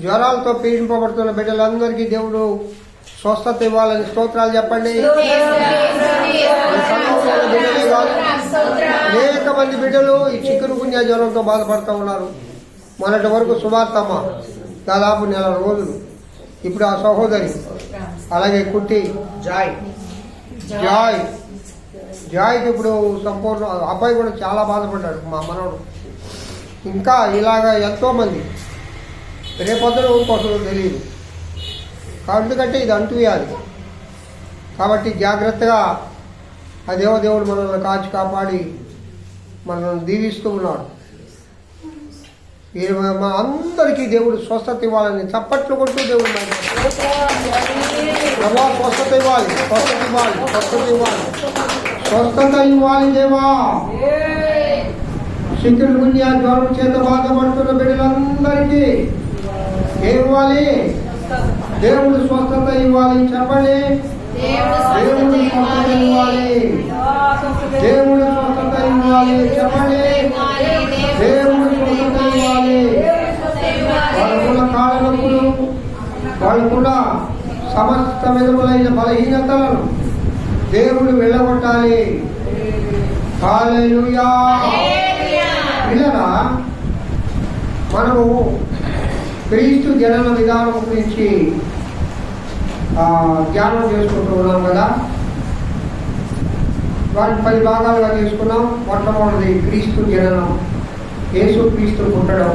జ్వరాలతో పీడింపబడుతున్న బిడ్డలందరికీ దేవుడు స్వస్థత ఇవ్వాలని స్తోత్రాలు చెప్పండి. బిడ్డలే కాదు, అనేక మంది బిడ్డలు ఈ చిక్కురు గుంజా జ్వరంతో బాధపడుతూ ఉన్నారు. మొన్నటి వరకు సువార్తమ్మ దాదాపు 4 రోజులు. ఇప్పుడు ఆ సహోదరి, అలాగే కుట్టి జాయ్కి ఇప్పుడు సంపూర్ణ. అబ్బాయి కూడా చాలా బాధపడ్డాడు, మా మనవడు. ఇంకా ఇలాగా ఎంతోమంది రేపొద్దున ఊరుకోసం తెలియదు. ఎందుకంటే ఇది అంటువ్యాధి. కాబట్టి జాగ్రత్తగా ఆ దేవుడు మనల్ని కాచి కాపాడి మనల్ని దీవిస్తూ ఉన్నాడు. మా అందరికీ దేవుడు స్వస్థత ఇవ్వాలని చప్పట్లు కొడుతూ దేవుడు ప్రభా స్వస్థత ఇవ్వాలి, స్వస్థత ఇవ్వాలి దేవా. చిక్కుడు గుంజా జ్వరం చేత బాధపడుతున్న బిడ్డలందరికీ ఏమివ్వాలి? దేవుడు స్వస్థత ఇవ్వాలి. చెప్పండి, దేవుడు స్వస్థత ఇవ్వాలి, దేవుడు స్వస్థత ఇవ్వాలి. చెప్పండి, దేవుడు స్వస్థత ఇవ్వాలి. వాళ్ళకున్న కాళ్ళ నొప్పులు, వాళ్ళకున్న సమస్త విధములైన బలహీనతలను దేవుడు వెళ్ళగొట్టాలి. హల్లెలూయా. పిల్లరా, మనము క్రీస్తు జనన విధానం గురించి ధ్యానం చేసుకుంటూ ఉన్నాం కదా. వాటిని 10 భాగాలుగా తీసుకున్నాం. మొట్టమొదటిది క్రీస్తు జననం, యేసు క్రీస్తు పుట్టడం.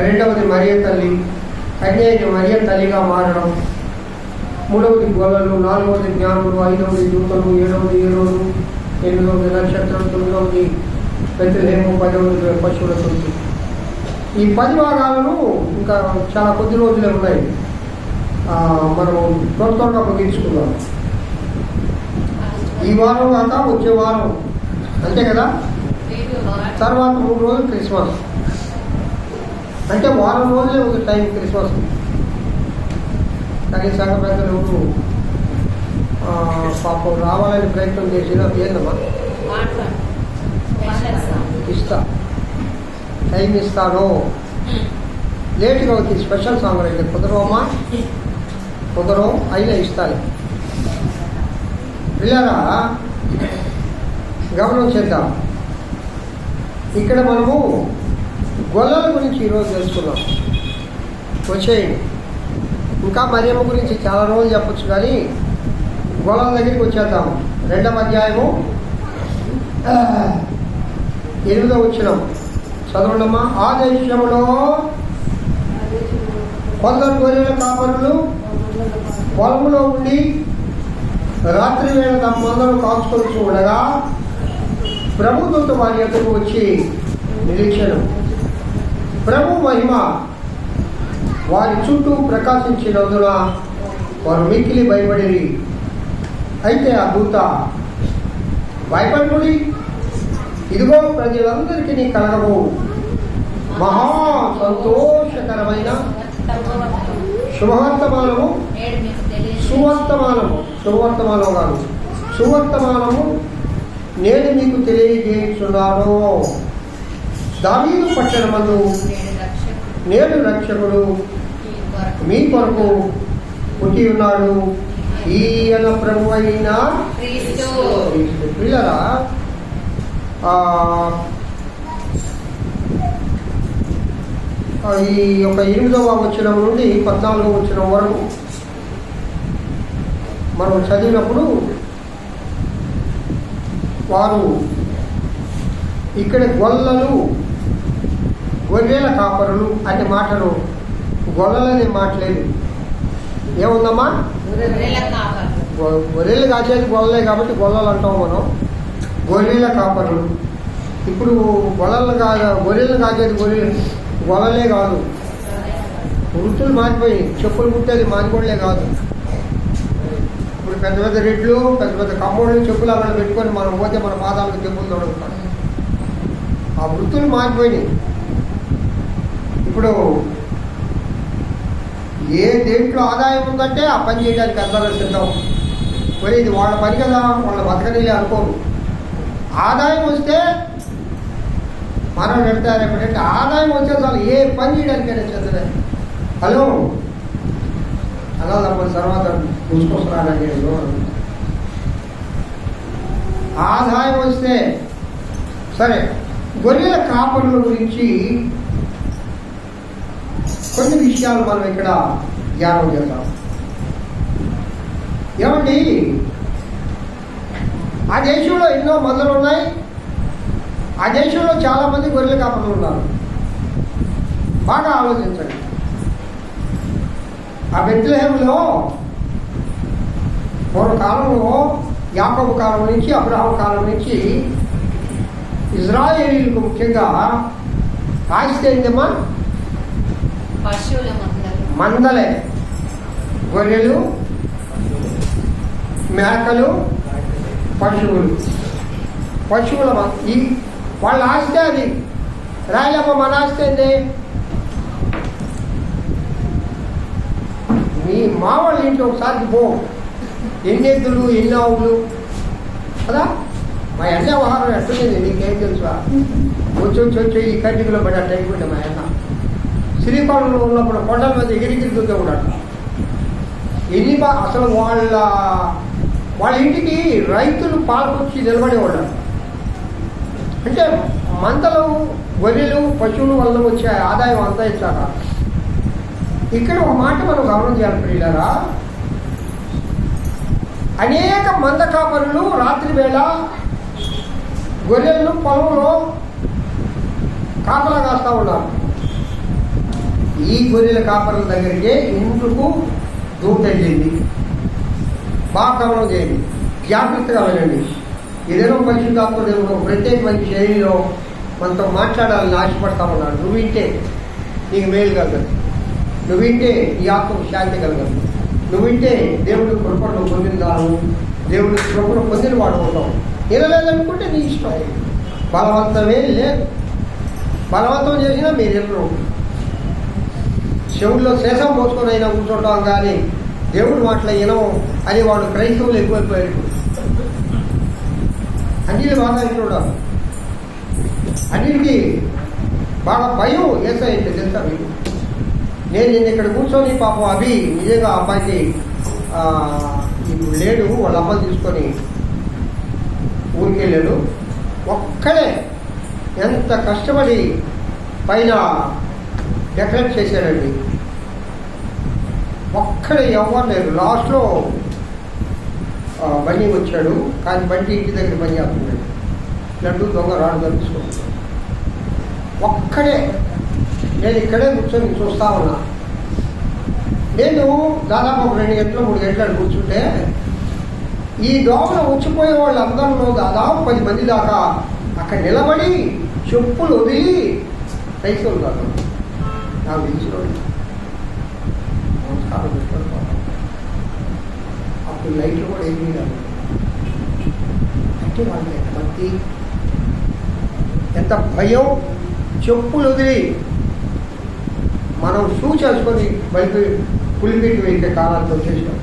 రెండవది మరియ తల్లి, కన్యైన మరియ తల్లిగా మారడం. మూడవది గొల్లలు, నాలుగవది జ్ఞానులు, ఐదవది దూతలు, ఏడవది ఏరోలు, ఎనిమిదవది నక్షత్రం, తొమ్మిదవది బెత్లెహేము, 10వది పశువుల తొమ్మిది. ఈ 10 భాగాలను ఇంకా చాలా కొద్ది రోజులే ఉన్నాయి. మనం త్వరగా ముగించుకుందాం. ఈ వారం కాక వచ్చే వారం, అంతే కదా. తర్వాత 3 రోజులు క్రిస్మస్, అంటే వారం రోజులే ఒక టైం క్రిస్మస్. కానీ సంఘ పెద్దలు ఎవరు పాపం రావాలని ప్రయత్నం చేసినా ఏందమ్మా ఇస్తా, టైం ఇస్తాను. లేట్గా వచ్చి స్పెషల్ సాంగ్ అయితే కుదరవమ్మా, కుదరవు, అయినా ఇస్తాను. పిల్లరా గమనం చేద్దాం. ఇక్కడ మనము గొల్లల గురించి ఈరోజు తెలుసుకున్నాం. వచ్చేయండి. ఇంకా మరియమ్మ గురించి చాలా రోజులు చెప్పచ్చు, కానీ గొల్లల దగ్గరికి వచ్చేద్దాం. 2వ అధ్యాయము 8వ వచనం చదవండమ్మా. ఆ దేశంలో కొందరు గొర్రెల కాపరులు పొలంలో ఉండి రాత్రి వేళ తమ మందను కాచుకొని ఉండగా ప్రభుదూత వారి యొద్దకు వచ్చి నిరీక్షణ. ప్రభు మహిమ వారి చుట్టూ ప్రకాశించినందున వారు మిక్కిలి భయపడిరి. అయితే ఆ దూత, భయపడుడి, ఇదిగో ప్రజలందరికీ కలగవు మహా సంతోషకరమైన శుభవర్తమానము, శుభవర్తమానం కాదు, సువర్తమానము నేను మీకు తెలియజేస్తున్నాను. దావీదు పట్టణమందు నేడు రక్షకుడు మీ కొరకు పుట్టి ఉన్నాడు, ఈయన ప్రభు అయిన క్రీస్తు. పిల్లరా, ఈ యొక్క 8వ వచనం నుండి 14వ వచనం వరకు మనం చదివినప్పుడు వారు ఇక్కడ గొల్లలు, గొర్రెల కాపరులు అనే మాటలు, గొల్లలనే మాటలేదు. ఏముందమ్మా? గొర్రెలు కాచేది గొల్లలే కాబట్టి గొల్లలు అంటాం మనం. గొర్రెల కాపరులు. ఇప్పుడు గొర్రెలు కాచేది గొల్లలే కాదు, వృత్తులు మారిపోయి. చెప్పులు కుట్టేది మారిపోలే కాదు. ఇప్పుడు పెద్ద పెద్ద రెడ్లు, పెద్ద పెద్ద కమ్మోళ్ళు చెప్పులు అక్కడ పెట్టుకొని మనం పోతే మన పాదాలకు చెప్పులు తొడుగుతాం. ఆ వృత్తులు మారిపోయినాయి. ఇప్పుడు ఏ దేంట్లో ఆదాయం ఉందంటే ఆ పని చేయడానికి అందరూ సిద్ధం. మరి ఇది వాళ్ళ పని కదా, వాళ్ళ బతకనీలే అనుకోరు. ఆదాయం వస్తే మనం పెడతారు. ఎప్పుడంటే ఆదాయం వచ్చే చాలు ఏ పని చేయడానికైనా చేద్దరే. హలో అలా తప్ప తర్వాత చూసుకొస్తున్నాడండి. ఆదాయం వస్తే సరే. గొర్రెల కాపరుల గురించి కొన్ని విషయాలు మనం ఇక్కడ ధ్యానం చేద్దాం. ఏమండి, ఆ దేశంలో ఎన్నో మందలు ఉన్నాయి. ఆ దేశంలో చాలామంది గొర్రెల కాపరులు ఉన్నారు. బాగా ఆలోచించండి. ఆ బెత్లెహేములో పూర్వకాలంలో యాకోబు కాలం నుంచి అబ్రహాము కాలం నుంచి ఇజ్రాయేలీలకు ముఖ్యంగా ఆస్తి ఏందమ్మా? మందలే. గొర్రెలు, మేకలు, పశువులు. ఈ వాళ్ళ ఆస్తి అది. రాయలమ్మ మన ఆస్తి ఏంది? మీ మా వాళ్ళ ఇంట్లో ఒకసారి పో, ఎన్ని ఎద్దులు, ఎన్ని ఆవులు కదా. మా అన్న వ్యవహారం ఎట్టుంది నీకేం తెలుసా? వచ్చి ఈ కంటిలో పడి అట్ట అయిపోయింది. మా అన్న శ్రీకాకుళంలో ఉన్నప్పుడు కొండల మీద ఎగిరిగిరితో ఉన్నాడు. అసలు వాళ్ళ ఇంటికి రైతులు పాల్గొచ్చి నిలబడేవాళ్ళు. అంటే మందలు, గొర్రెలు, పశువుల వల్ల వచ్చే ఆదాయం అంతా ఇచ్చాక ఇక్కడ ఒక మాట మనం గమనం చేయాలి ప్రియులారా. అనేక మంద కాపరులు రాత్రి వేళ గొర్రెలను పొలంలో కాపలా కాస్తా ఉన్నారు. ఈ గొర్రెల కాపరుల దగ్గరికి ఇందుకు దూత వెళ్ళింది. బాగా గమనం చేయండి, జాగ్రత్తగా వెళ్ళండి. ఏదైనా పరిశుద్ధాత్మ దేవుడు ప్రత్యేకమైన శైలిలో మనతో మాట్లాడాలని ఆశపడతా ఉన్నాడు. నువ్వు వింటే నీకు మేలు కలగదు. నువ్వు వింటే ఈ ఆత్మకు శాంతి కలగదు. నువ్వు వింటే దేవుడి కృపను పొందినదాను, దేవుడి కృపను పొందిన వాడు ఉంటావు. వినలేదనుకుంటే నీ ఇష్టం. బలవంతమే లేదు. బలవంతం చేసినా మీరెవరు చెవుల్లో శేషం పోసుకొని అయినా కూర్చుంటాం, కానీ దేవుడు మాటలు వినం అని వాడు క్రైస్తవులు ఎక్కువైపోయాడు. అన్నిలు బాగా ఇంటున్నాడు. అన్నిటికీ బాగా భయం వేసాయంటే తెలుసా మీకు? నేను ఇక్కడ కూర్చొని పాపం అవి నిజంగా అబ్బాయికి ఇప్పుడు లేడు, వాళ్ళ అమ్మని తీసుకొని ఊరికి వెళ్ళాడు. ఒక్కడే ఎంత కష్టపడి పైన డెకరేట్ చేశాడండి. ఒక్కడే ఎవరు లేరు. లాస్ట్లో బండి వచ్చాడు, కానీ బండి ఇంటి దగ్గర పని చేస్తున్నాడు. లడ్డు దొంగ రాడు కనిపిస్తున్నాడు. ఒక్కడే. నేను ఇక్కడే కూర్చొని చూస్తా ఉన్నా. నేను దాదాపు ఒక 2 గంటలు 3 గంటలు కూర్చుంటే ఈ దోమలు వచ్చిపోయే వాళ్ళందరిలో దాదాపు 10 మంది దాకా అక్కడ నిలబడి చెప్పులు వదిలి రైతులు కాదు నాకు తెలిసినోళ్ళు నమస్కారం పెట్టుకోవాలి. అప్పుడు లైట్లు కూడా ఏమీ కాదు. అంటే వాళ్ళకి ఎంత భక్తి, ఎంత భయం. చెప్పులు వదిలి మనం షూ చేసుకొని బయట పులిపెట్టి వేసే కాలాలతో వచ్చేసాం.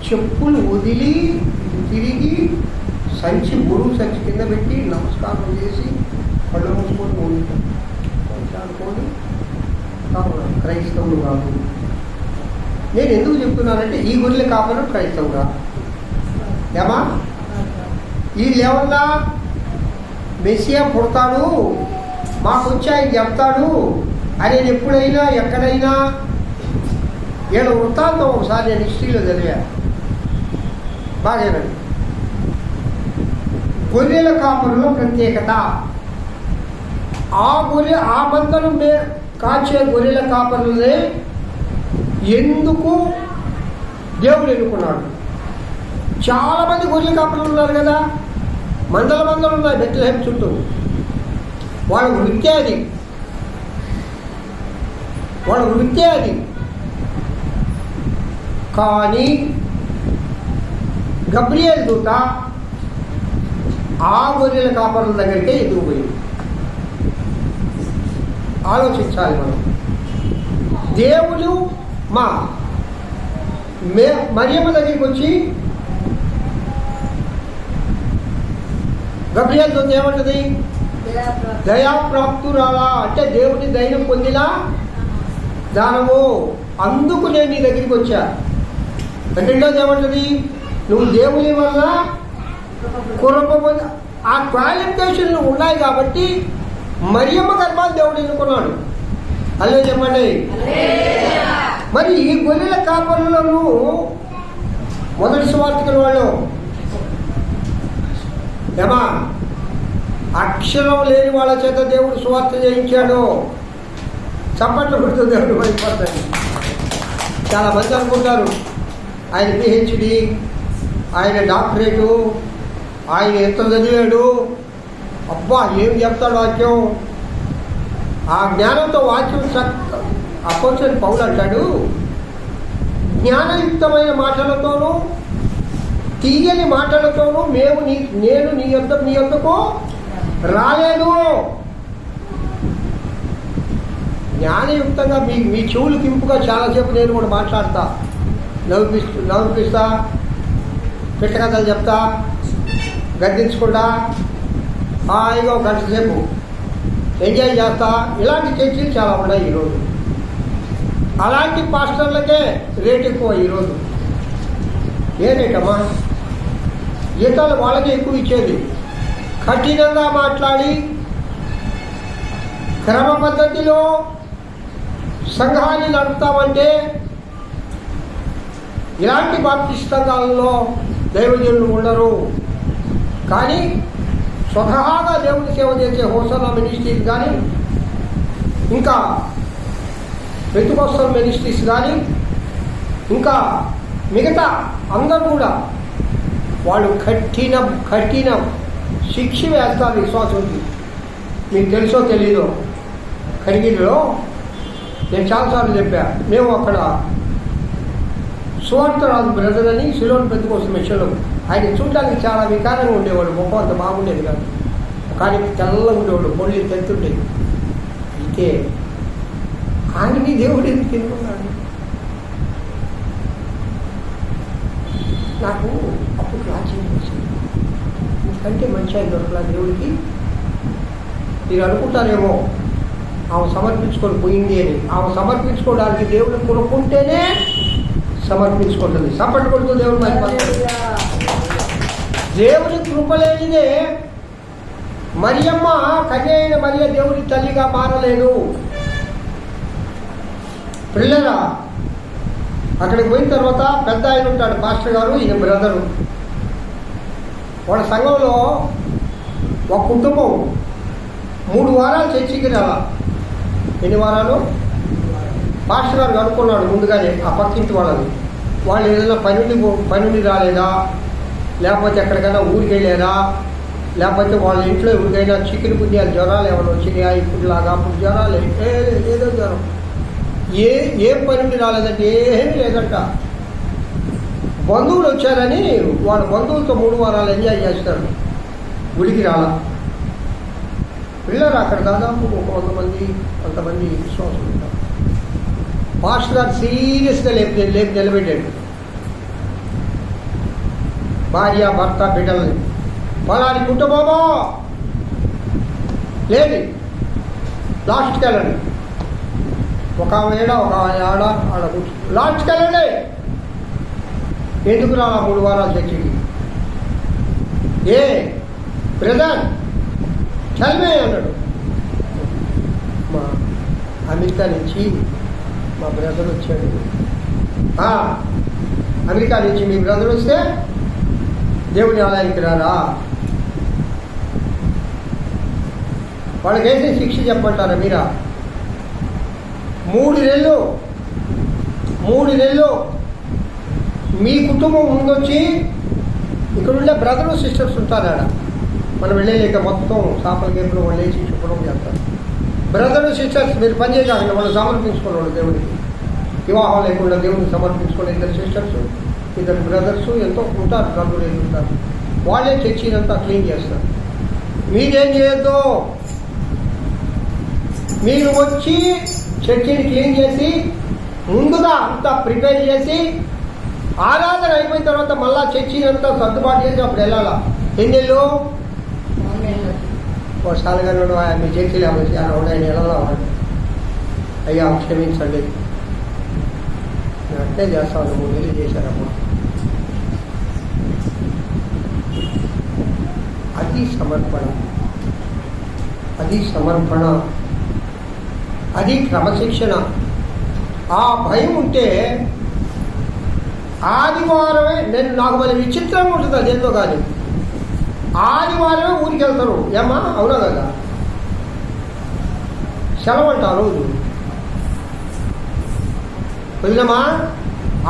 చెప్పులు వదిలి తిరిగి సంచి, బరువు సంచి కింద పెట్టి నమస్కారం చేసి కళ్ళు మూసుకొని అనుకోని క్రైస్తవులు కాదు. నేను ఎందుకు చెప్తున్నానంటే ఈ గొర్రెల కాపరు క్రైస్తవుగా ఏమా? వీళ్ళు ఏమన్నా మెస్సియా పుడతాడు, మాకు వచ్చి ఆయన చెప్తాడు అని ఎప్పుడైనా ఎక్కడైనా వీళ్ళ వృత్తాంతం ఒకసారి నేను హిస్టరీలో చదివా. బాగానండి. గొర్రెల కాపరులో ప్రత్యేకత. ఆ మందను కాచే గొర్రెల కాపరులనే ఎందుకు దేవుడు ఎన్నుకున్నాడు? చాలా మంది గొర్రెల కాపరులు ఉన్నారు కదా, మందలు ఉన్నాయి బెత్లెహేం చుట్టూ. వాళ్ళ వృత్తే అది. కానీ గబ్రియల్ దూత ఆ గొర్రెల కాపరుల దగ్గరికే ఎందుకు పోయింది? ఆలోచించాలి మనం. దేవుడు మరియమ్మ దగ్గరికి వచ్చి గబ్రియల్ దూత ఏమంటది? దయాప్రాప్తురాలా అంటే దేవుని దయను పొందిన దానము, అందుకు నేను నీ దగ్గరికి వచ్చా. రెండోది ఏమంటది? నువ్వు దేవుని వల్ల కృప పొంది, ఆ క్వాలిఫికేషన్లు ఉన్నాయి కాబట్టి మరియమ్మ గర్భాన్ని దేవుడు ఎన్నుకున్నాడు. అల్లే చెప్పండి. మరి ఈ గొర్రెల కాపరులను మొదటి సువార్తికుల వాళ్ళు ఏమా అక్షరం లేని వాళ్ళ చేత దేవుడు సువార్త చేయించాడు. చప్పట్లు కొడుతూ దేవుడు అయిపోతాడు. చాలా మంది అనుకుంటారు ఆయన పిహెచ్డి, ఆయన డాక్టరేటు, ఆయన ఎంత చదివాడు, అబ్బా ఏం చెప్తాడు వాక్యం. ఆ జ్ఞానంతో వాక్యం అపోస్తలుడైన పౌలు అంటాడు, జ్ఞానయుక్తమైన మాటలతోనూ తీయని మాటలతోనూ నేను నీ యొద్దకు రాలేను. జ్ఞానయుక్తంగా మీ చెవులు కింపుగా చాలాసేపు నేను కూడా మాట్లాడతా, నవ్విపిస్తా, పిట్టకథలు చెప్తా, గద్దించకుండా హాయిగా ఒక గంట సేపు ఎంజాయ్ చేస్తా. ఇలాంటి చర్చలు చాలా ఉన్నాయి ఈరోజు. అలాంటి పాస్టర్లకే రేట్ ఎక్కువ ఈరోజు. ఏ రేటమ్మా? జీతాలు వాళ్ళకే ఎక్కువ ఇచ్చేది. కఠినంగా మాట్లాడి క్రమ పద్ధతిలో సంఘాన్ని నడుపుతామంటే ఇలాంటి బాప్టిస్ట్ సంఘాలలో దైవజనులు ఉండరు. కానీ స్వతహాగా దేవుని సేవ చేసే హోసన్నా మినిస్ట్రీస్ కానీ, ఇంకా పెంతెకోస్తల్ మినిస్ట్రీస్ కానీ, ఇంకా మిగతా అందరూ కూడా వాళ్ళు కఠిన శిక్ష వేస్తారు విశ్వాసానికి. మీకు తెలుసో తెలీదో, కరిగిరిలో నేను చాలాసార్లు చెప్పా, మేము అక్కడ సువార్తరాజు బ్రదర్ అని సిలోన్ పెంతెకోస్తల్ మిషన్లో, ఆయన చూడడానికి చాలా వికారంగా ఉండేవాడు, ముఖం అంత బాగుండేది కాదు, కానీ తెల్లగా ఉండేవాడు, పొల్లి తెత్తుండేది. అయితే ఆయనకి దేవుడు ఎందుకు ఎన్నుకున్నాడు? నాకు అప్పుడు రాజ్యం వచ్చింది, ఎందుకంటే మంచి ఆయన దొరకలా దేవుడికి. మీరు అనుకుంటారేమో ఆమె సమర్పించుకొని పోయింది అని. ఆమె సమర్పించుకోవడానికి దేవుడు కొనుక్కుంటేనే సమర్పించుకుంటుంది. సపరేట్ కొడుతూ దేవుడు దేవుని కృప లేనిదే మరియమ్మ కన్య అయిన మరియ దేవుడి తల్లిగా మారలేదు. పిల్లరా అక్కడికి పోయిన తర్వాత పెద్ద ఆయన ఉంటాడు, పాస్టర్ గారు, ఈయన బ్రదరు. వాళ్ళ సంఘంలో ఒక కుటుంబం 3 వారాలు చర్చికి రాలా. ఎన్ని వారాలు? పాస్టర్ గారు కనుక్కున్నాడు ముందుగానే ఆ పక్కింటి వాళ్ళని. వాళ్ళు ఏదైనా పనుండి రాలేదా, లేకపోతే ఎక్కడికైనా ఊరికి వెళ్ళారా, లేకపోతే వాళ్ళ ఇంట్లో ఎవరికైనా చికెన్ పుణ్యాలు జ్వరాలు ఏమైనా వచ్చినాయా, ఇప్పుడులాగా అప్పుడు జ్వరాలు ఏదో జ్వరం, ఏం పనుండి రాలేదంటే ఏమీ లేదంట. బంధువులు వచ్చారని వాళ్ళ బంధువులతో 3 వారాలు ఎంజాయ్ చేస్తారు, గుడికి రాలా. పిల్లలు అక్కడ దాదాపు 100 మంది అంతమంది విశ్వాసం ఉంటారు. పాస్టర్ గారు సీరియస్గా లేపి నిలబెట్టాడు. భార్య భర్త బిడ్డలని, పలాని కుటుంబమో లేదు, లాస్ట్కి వెళ్ళండి, ఒక ఏడ ఒక ఆడ ఆడ లాస్ట్కి వెళ్ళండి. ఎందుకు రాలా 3 వారాలు చర్చికి? ఏ బ్రదర్ చల్మే అన్నాడు. మా అమెరికా నుంచి మా బ్రదర్ వచ్చాడు. అమెరికా నుంచి మీ బ్రదర్ వస్తే దేవుని ఆలయానికి రారా? వాళ్ళకి వేసే శిక్ష చెప్పమంటారా మీరా? 3 నెలలు మీ కుటుంబం ముందొచ్చి ఇక్కడ ఉండే బ్రదరు సిస్టర్స్ ఉంటారు ఆడ. మనం వెళ్ళలేక మొత్తం చేపల గేపులు వాళ్ళు వేసి చెప్పడం చేస్తారు. బ్రదరు సిస్టర్స్ మీరు పనిచేయకండి, వాళ్ళు సమర్పించుకోవాలి దేవుడికి. వివాహం లేకుండా దేవుడికి సమర్పించుకోవాలి. 2 సిస్టర్స్ 2 బ్రదర్స్ ఎంతో ఉంటారు, నలుగురు ఉంటారు. వాళ్ళే చర్చినంతా క్లీన్ చేస్తారు. మీరేం చేయొద్దు, మీరు వచ్చి చర్చిని క్లీన్ చేసి ముందుగా అంతా ప్రిపేర్ చేసి ఆరాధన అయిపోయిన తర్వాత మళ్ళా చర్చిని అంతా సర్దుబాటు చేసి అప్పుడు వెళ్ళాలా. ఎన్ని నెలలు? ఒకసారి కానీ మీ చేతులు ఆయన ఎలా అయ్యా క్షమించండి, నేను అట్లే చేస్తాను, 3 నెలలు చేశారమ్మా. అది సమర్పణ, అది సమర్పణ, అది క్రమశిక్షణ. ఆ భయం ఉంటే ఆదివారమే నాకు మళ్ళీ విచిత్రంగా ఉంటుంది. అదేంతో కానీ ఆదివారమే ఊరికి వెళ్తారు. ఏమ్మా అవునా కదా, సెలవు అంటారు రోజు వదిలేమా,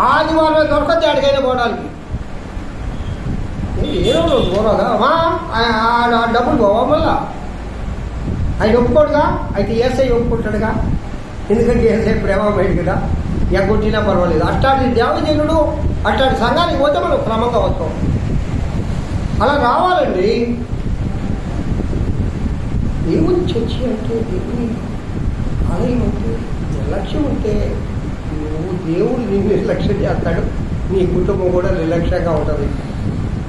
ఆదివారమే దొరకద్దు ఎక్కడికైనా పోవడానికి. ఏదో రోజు పోరాదా అమ్మా, డబ్బులు పోవా మళ్ళా ఆయన ఒప్పుకోడుగా. అయితే ఏసై ఒప్పుకుంటాడుగా, ఎందుకంటే ఏసై ప్రేమమైంది కదా, ఎగ్గొట్టినా పర్వాలేదు. అట్లాంటి దేవజనుడు అట్లాంటి సంఘానికి పోతే మనం క్రమంగా వస్తాం. అలా రావాలండి. దేవుని చర్చి అంటే, దేవుని ఆలయం అంటే నిర్లక్ష్యం ఉంటే నువ్వు దేవుడు నీ నిర్లక్ష్యం చేస్తాడు, నీ కుటుంబం కూడా నిర్లక్ష్యంగా ఉంటుంది.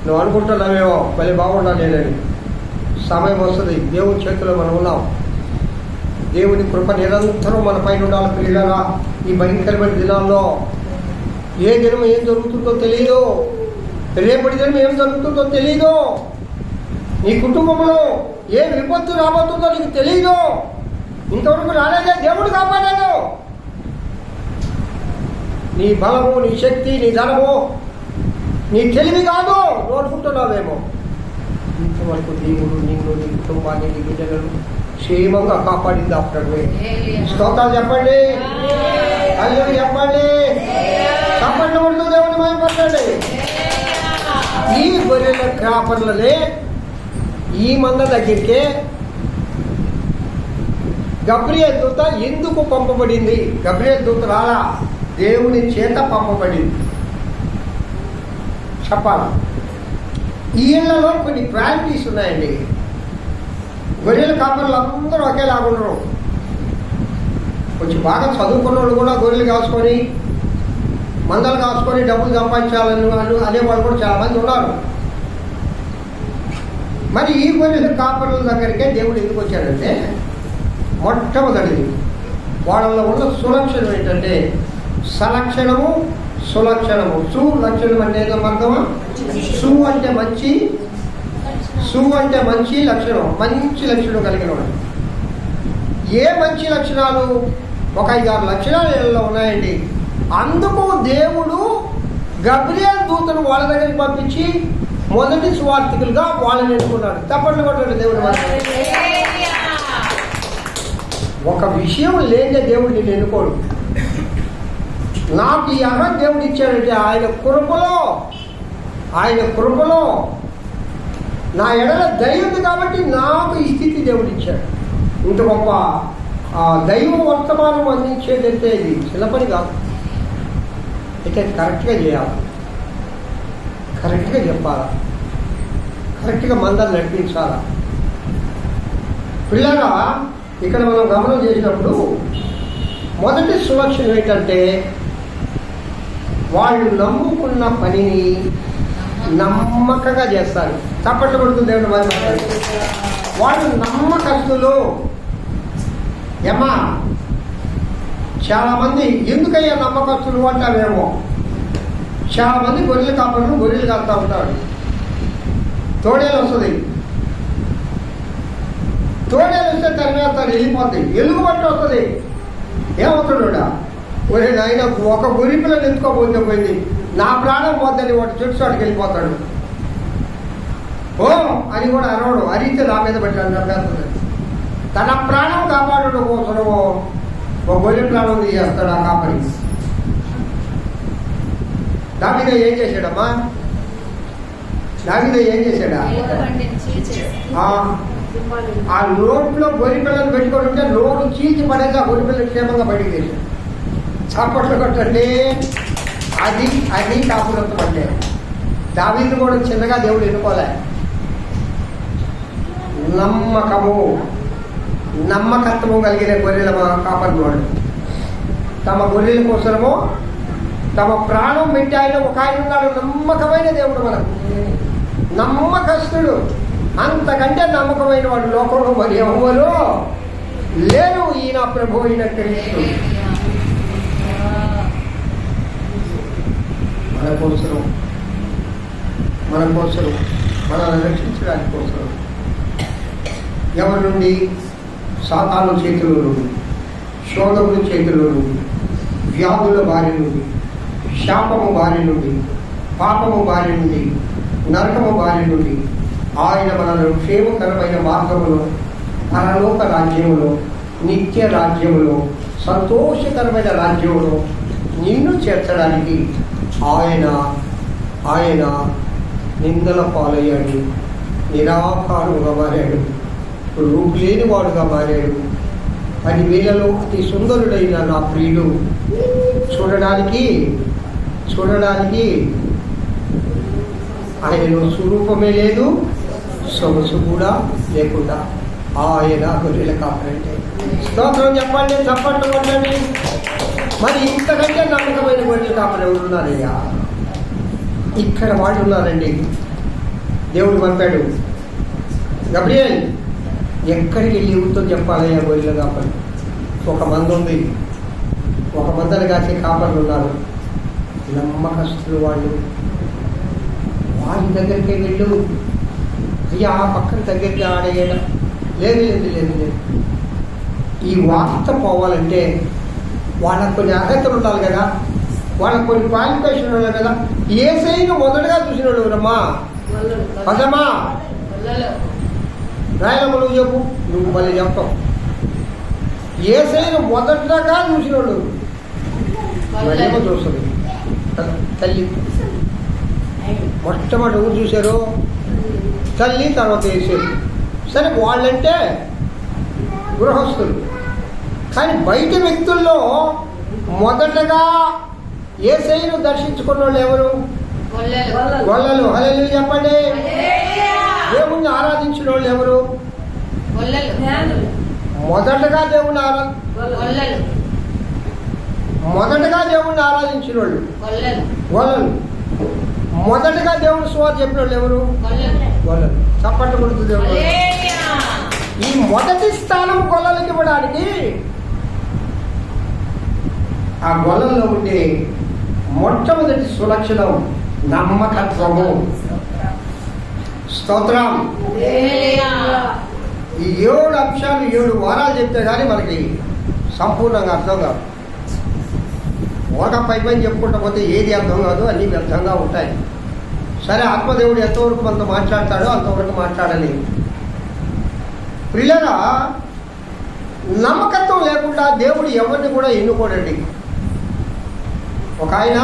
నువ్వు అనుకుంటున్నావేమో మళ్ళీ బాగుండాలి లేదని. సమయం వస్తుంది, దేవుని చేతిలో మనం ఉన్నాం. దేవుని కృప నిరంతరం మన పైన ఉండాలి. పిల్లలా ఈ భయంకరమైన దినాల్లో ఏ దినం ఏం జరుగుతుందో తెలియదు, రేపటి దినం ఏం జరుగుతుందో తెలియదు, నీ కుటుంబంలో ఏ విపత్తు రాబోతుందో నీకు తెలియదు. ఇంతవరకు రాలేదే, దేవుడు కాపాడాడు. నీ బలము, నీ శక్తి, నీ ధనము, నీ తెలివి కాదు నువ్వు అనుకుంటున్నావేమో. ఇంతవరకు దేవుడు నిన్ను, నీ కుటుంబాన్ని, నీ బిడ్డలను క్షేమంగా కాపాడింది. అప్పుడే స్తోత్రాలు చెప్పండి, అల్లు చెప్పండి, చెప్పండి, ఉంటూ దేవుని భయపడండి. ఈ గొర్రెల కాపర్లనే ఈ మంద దగ్గరికే గబ్రియల్ దూత ఎందుకు పంపబడింది? గబ్రియల్ దూత రాలా, దేవుని చేత పంపబడింది. చెప్పాలి. ఈ ఇళ్లలో కొన్ని క్వాలిటీస్ ఉన్నాయండి. గొర్రెల కాపర్లు అందరూ ఒకేలాగా ఉండరు. కొంచెం బాగా చదువుకున్న వాళ్ళు కూడా గొర్రెలు కాసుకొని, మందలు కాసుకొని డబ్బులు సంపాదించాలని అనేవాళ్ళు కూడా చాలామంది ఉన్నారు. మరి ఈ గొర్రెల కాపర్ల దగ్గరికే దేవుడు ఎందుకు వచ్చాడంటే, మొట్టమొదటిది వాళ్ళలో ఉన్న సులక్షణం ఏంటంటే సలక్షణము, సులక్షణము. సులక్షణం అంటే ఏదో అర్థమా? సు అంటే మంచి, సు అంటే మంచి లక్షణం, మంచి లక్షణం కలిగిన వాడు. ఏ మంచి లక్షణాలు? ఒక 5-6 లక్షణాలు ఏళ్ళలో ఉన్నాయండి. అందుకు దేవుడు గబ్రియల్ దూతను వాళ్ళ దగ్గరికి పంపించి మొదటి సువార్థికులుగా వాళ్ళని ఎన్నుకున్నాడు. తప్పట్లు కొట్టాడు దేవుడు. ఒక విషయం లేదే దేవుడు నిన్ను ఎన్నుకోడు. నాకు ఈ అర్హత దేవుడు ఇచ్చాడంటే ఆయన కృపలో నా ఎడల దయ ఉంది కాబట్టి నాకు ఈ స్థితి దేవుడు ఇచ్చాడు. ఇంత గొప్ప దైవ వర్తమానం అందించేదంటే ఇది చిన్న పని కాదు. అయితే కరెక్ట్గా చేయాలి, కరెక్ట్గా చెప్పాలా, కరెక్ట్గా మందలు నడిపించాలా. పిల్లగా ఇక్కడ మనం గమనం చేసినప్పుడు మొదటి సులక్షణం ఏంటంటే వాళ్ళు నమ్ముకున్న పనిని నమ్మకంగా చేస్తారు. చప్పట్లు కొడుతుంది దేవుడు. వాళ్ళు నమ్మకస్తులు. ఏమా చాలామంది ఎందుకయ్యా నమ్మకస్తులు అంటావేమో. చాలామంది గొర్రెలు కాపాడు, గొర్రెలు కాస్తా ఉంటాడు. తోడేలు వస్తుంది, తోడేలు వస్తే తరిమేస్తారు, వెళ్ళిపోతాయి. ఎలుగు పట్టి వస్తుంది, ఏమవుతాడు? ఒరే నాయన, ఒక గొర్రె పిల్లని ఎత్తుకోబోతే పోయింది, నా ప్రాణం పోద్దని వాడు చెట్టు చాటుకి వెళ్ళిపోతాడు. ఓ అని కూడా అరవడు, అరిస్తే నా మీద పెట్టాడు, చంపేస్తుంది. తన ప్రాణం కాపాడడం కోసమో ఒక గొర్రె ప్రాణం తీసేస్తాడు ఆ కాపరి. దావిద ఏం చేశాడమ్మా? దావిద ఏం చేశాడా? ఆ నోట్లో గొర్రె పిల్లలు పెట్టుకొని ఉంటే నోరు చీల్చి పడేసి ఆ గొర్రె పిల్లలు క్షేమంగా బయటికి చేశాడు. చప్పట్లు కొట్టండి. అది కాపురత్వం అంటే. దావీదు కూడా చిన్నగా దేవుడు ఎన్నుకోలే. నమ్మకత్వము కలిగిన గొర్రెల కాపాడుకోవాలి. తమ గొర్రెల కోసమో తమ ప్రాణం పెట్టి ఆయన ఒక ఆయన ఉన్నాడు. నమ్మకమైన దేవుడు, మనకు నమ్మకస్తుడు. అంతకంటే నమ్మకమైన వాడు లోకంలో మరి ఎవరు లేరు. ఈయన ప్రభు అయిన క్రీస్తు మన కోసం మనల్ని రక్షించడానికి కోసం ఎవరి నుండి? సాతాను చేతుల నుండి, శోధముల చేతుల నుండి, వ్యాధుల బారి నుండి, శాపము బారి నుండి, పాపము బారి నుండి, నరకము బారి నుండి ఆయన మనల్ని క్షేమకరమైన మార్గములో, పరలోక రాజ్యములో, నిత్య రాజ్యములో, సంతోషకరమైన రాజ్యములో నిన్ను చేర్చడానికి ఆయన నిందల పాలయ్యాడు, నిరాకారుగా మారాడు, రూపు లేనివాడుగా మారాడు. 10,000లో అతి సుందరుడైన నా ప్రియుడు చూడడానికి ఆయనలో స్వరూపమే లేదు, సొగసు కూడా లేకుండా ఆయన గొర్రెల కాపరంటే. స్తోత్రం చెప్పండి, చప్పట్లు కొట్టండి. మరి ఇంతకంటే నమ్మకమైన గొర్రెల కాపరి ఎవరున్నారయ్యా? ఇక్కడ వాళ్ళు ఉన్నారండి. దేవుడు పంపాడు గబ్రియల్, ఎక్కడికి వెళ్ళి ఊరితో చెప్పాలయ్యా గొర్రెల కాపరి? ఒక మంద ఉంది, ఒక మందలు కాసే కాపర్లు ఉన్నారు, నమ్మకస్తులు వాళ్ళు. వాళ్ళ దగ్గరికి వెళ్ళు. అయ్యా ఆ పక్కన దగ్గరికి ఆడేయడం లేదు. ఈ వార్త పోవాలంటే వాళ్ళకు కొన్ని అర్హతలు ఉండాలి కదా, వాళ్ళకు కొన్ని క్వాలిఫికేషన్ ఉండాలి కదా. యేసయ్యను మొదటగా చూసినాడు రమ్మా పదమ్మా రాయలమ్మ, నువ్వు చెప్పు, నువ్వు మళ్ళీ చెప్తావు. యేసయ్యను మొదటగా చూసినాడు మరేమో చూస్తుంది తల్లి. మొట్టమొదటి ఊరు చూశారు తల్లి, తర్వాత యేసయ్య. సరే వాళ్ళంటే గృహస్థులు, కానీ బయట వ్యక్తుల్లో మొదటగా యేసయ్యను దర్శించుకున్న వాళ్ళు ఎవరు? గొల్లలు. హల్లెలూయా చెప్పండి. దేవుణ్ణి ఆరాధించిన వాళ్ళు ఎవరు? మొదటగా దేవుణ్ణి ఆరాధించిన వాళ్ళు గొల్లలు. మొదటగా దేవుని సువార్త చెప్పిన వాళ్ళు ఎవరు? గొల్లలు. చప్పట్లు కొడుతూ దేవుడు. ఈ మొదటి స్థానం గొల్లలకి ఇవ్వడానికి ఆ గొల్లల్లో ఉండే మొట్టమొదటి సులక్షణం నమ్మకత్వము. స్తోత్రం. ఈ 7 అంశాలు 7 వారాలు చెప్తే కానీ మనకి సంపూర్ణంగా అర్థం కాదు. ఒక పై చెప్పుకుంటా పోతే ఏది అర్థం కాదు, అన్నీ వ్యర్థంగా ఉంటాయి. సరే, ఆత్మదేవుడు ఎంతవరకు మనతో మాట్లాడతాడో అంతవరకు మాట్లాడాలి. ప్రియులారా, నమ్మకత్వం లేకుండా దేవుడు ఎవరిని కూడా ఎన్నుకోడండి. ఒక ఆయన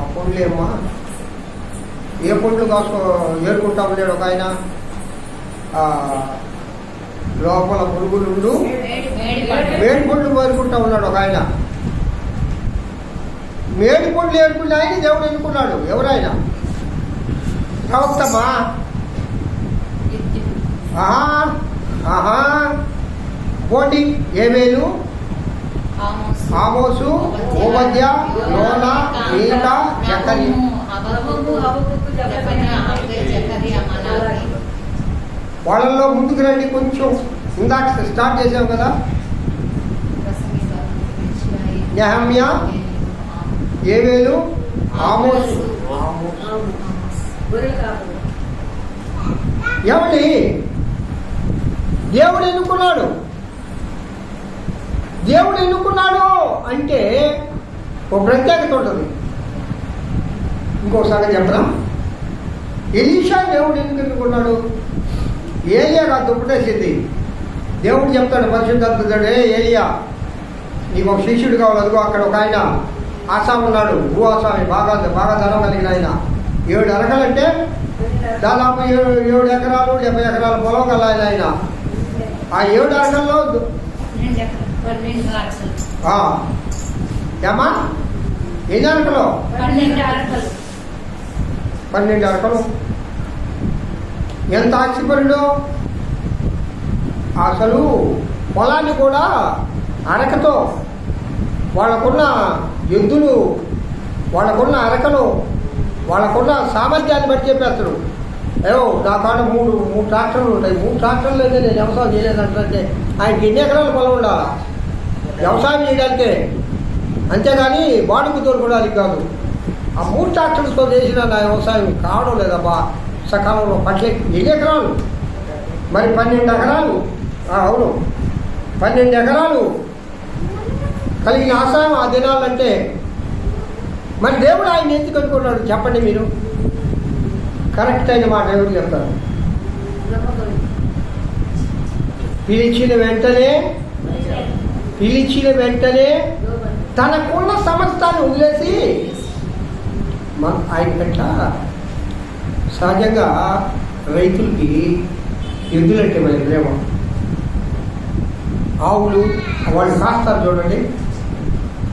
ఆ పండ్లేమ్మా ఏ పండ్లు ఏరుకుంటా ఉన్నాడు. ఒక ఆయన లోపల పురుగులు మేడి పండ్లు ఏరుకుంటా ఉన్నాడు. ఒక ఆయన మేడి పండ్లు ఏరుకున్న ఆయన దేవుడు ఎన్నుకున్నాడు. ఎవరైనా ప్రవక్తమా? పోటీ ఏమేలు, ఆమోసు, ఓబద్య, యోనా, మీకా, జకర్యా. వాళ్ళల్లో ముందుకు రండి కొంచెం. ఇందాక స్టార్ట్ చేసాం కదా, నెహమ్యా, ఏమేలు, ఆమోసు. ఎవరి దేవుడు ఎన్నుకున్నాడు. దేవుడు ఎన్నుకున్నాడు అంటే ఒక ప్రత్యేకత ఉంటుంది. ఇంకొక సంగతి చెప్పరా, ఎలీషా దేవుడు ఎందుకు ఎన్నుకున్నాడు? ఏలియా దుప్పటేసింది. దేవుడు చెప్తాడు పరిశుద్ధాత్ముడు, ఏలియా నీకు ఒక శిష్యుడు కావాలి. అదిగో అక్కడ ఒక ఆయన ఆసామి ఉన్నాడు, భూ ఆసామి, బాగా ధనం కలిగిన ఆయన. 7 అరకలంటే దాదాపు 7 ఎకరాలు 70 ఎకరాల పొలం కల ఆయన. ఆ 7 అరకల్లో ఏమా ఎన్ని అరకలు? 12 అరకలు. ఎంత ఆశ్చర్యపరుడు! అసలు పొలాన్ని కూడా అరకతో, వాళ్ళకున్న ఎద్దులు, వాళ్ళకున్న అరకలు వాళ్ళకున్న సామర్థ్యాన్ని బట్టి చెప్పేస్తారు. ఏమో నా కాడ మూడు ట్రాక్టర్లు ఉంటాయి, 3 ట్రాక్టర్లు అయితే నేను వ్యవసాయం చేయలేదంటే ఆయనకి ఎన్ని ఎకరాల పొలం ఉండాలా వ్యవసాయం చేయడానికే, అంతేగాని బాడుకు తోలుకోవడానికి కాదు. ఆ 3 ట్రాక్టర్లతో చేసిన నా వ్యవసాయం కావడం లేదబ్బా సకాలంలో పట్లే. ఎన్ని ఎకరాలు మరి 12 ఎకరాలు, అవును 12 ఎకరాలు కలిగిన ఆశయం ఆ దినాలంటే మరి దేవుడు ఆయన ఎందుకు అనుకున్నాడు చెప్పండి మీరు? కరెక్ట్ అయిన మాట ఎవరు చెప్తారు? పిలిచిన వెంటనే తనకున్న సమస్తాన్ని వదిలేసి ఆయన కంట సహజంగా రైతులకి ఎద్దులంటే మరి ప్రేమ. ఆవులు వాళ్ళు కాస్తారు చూడండి,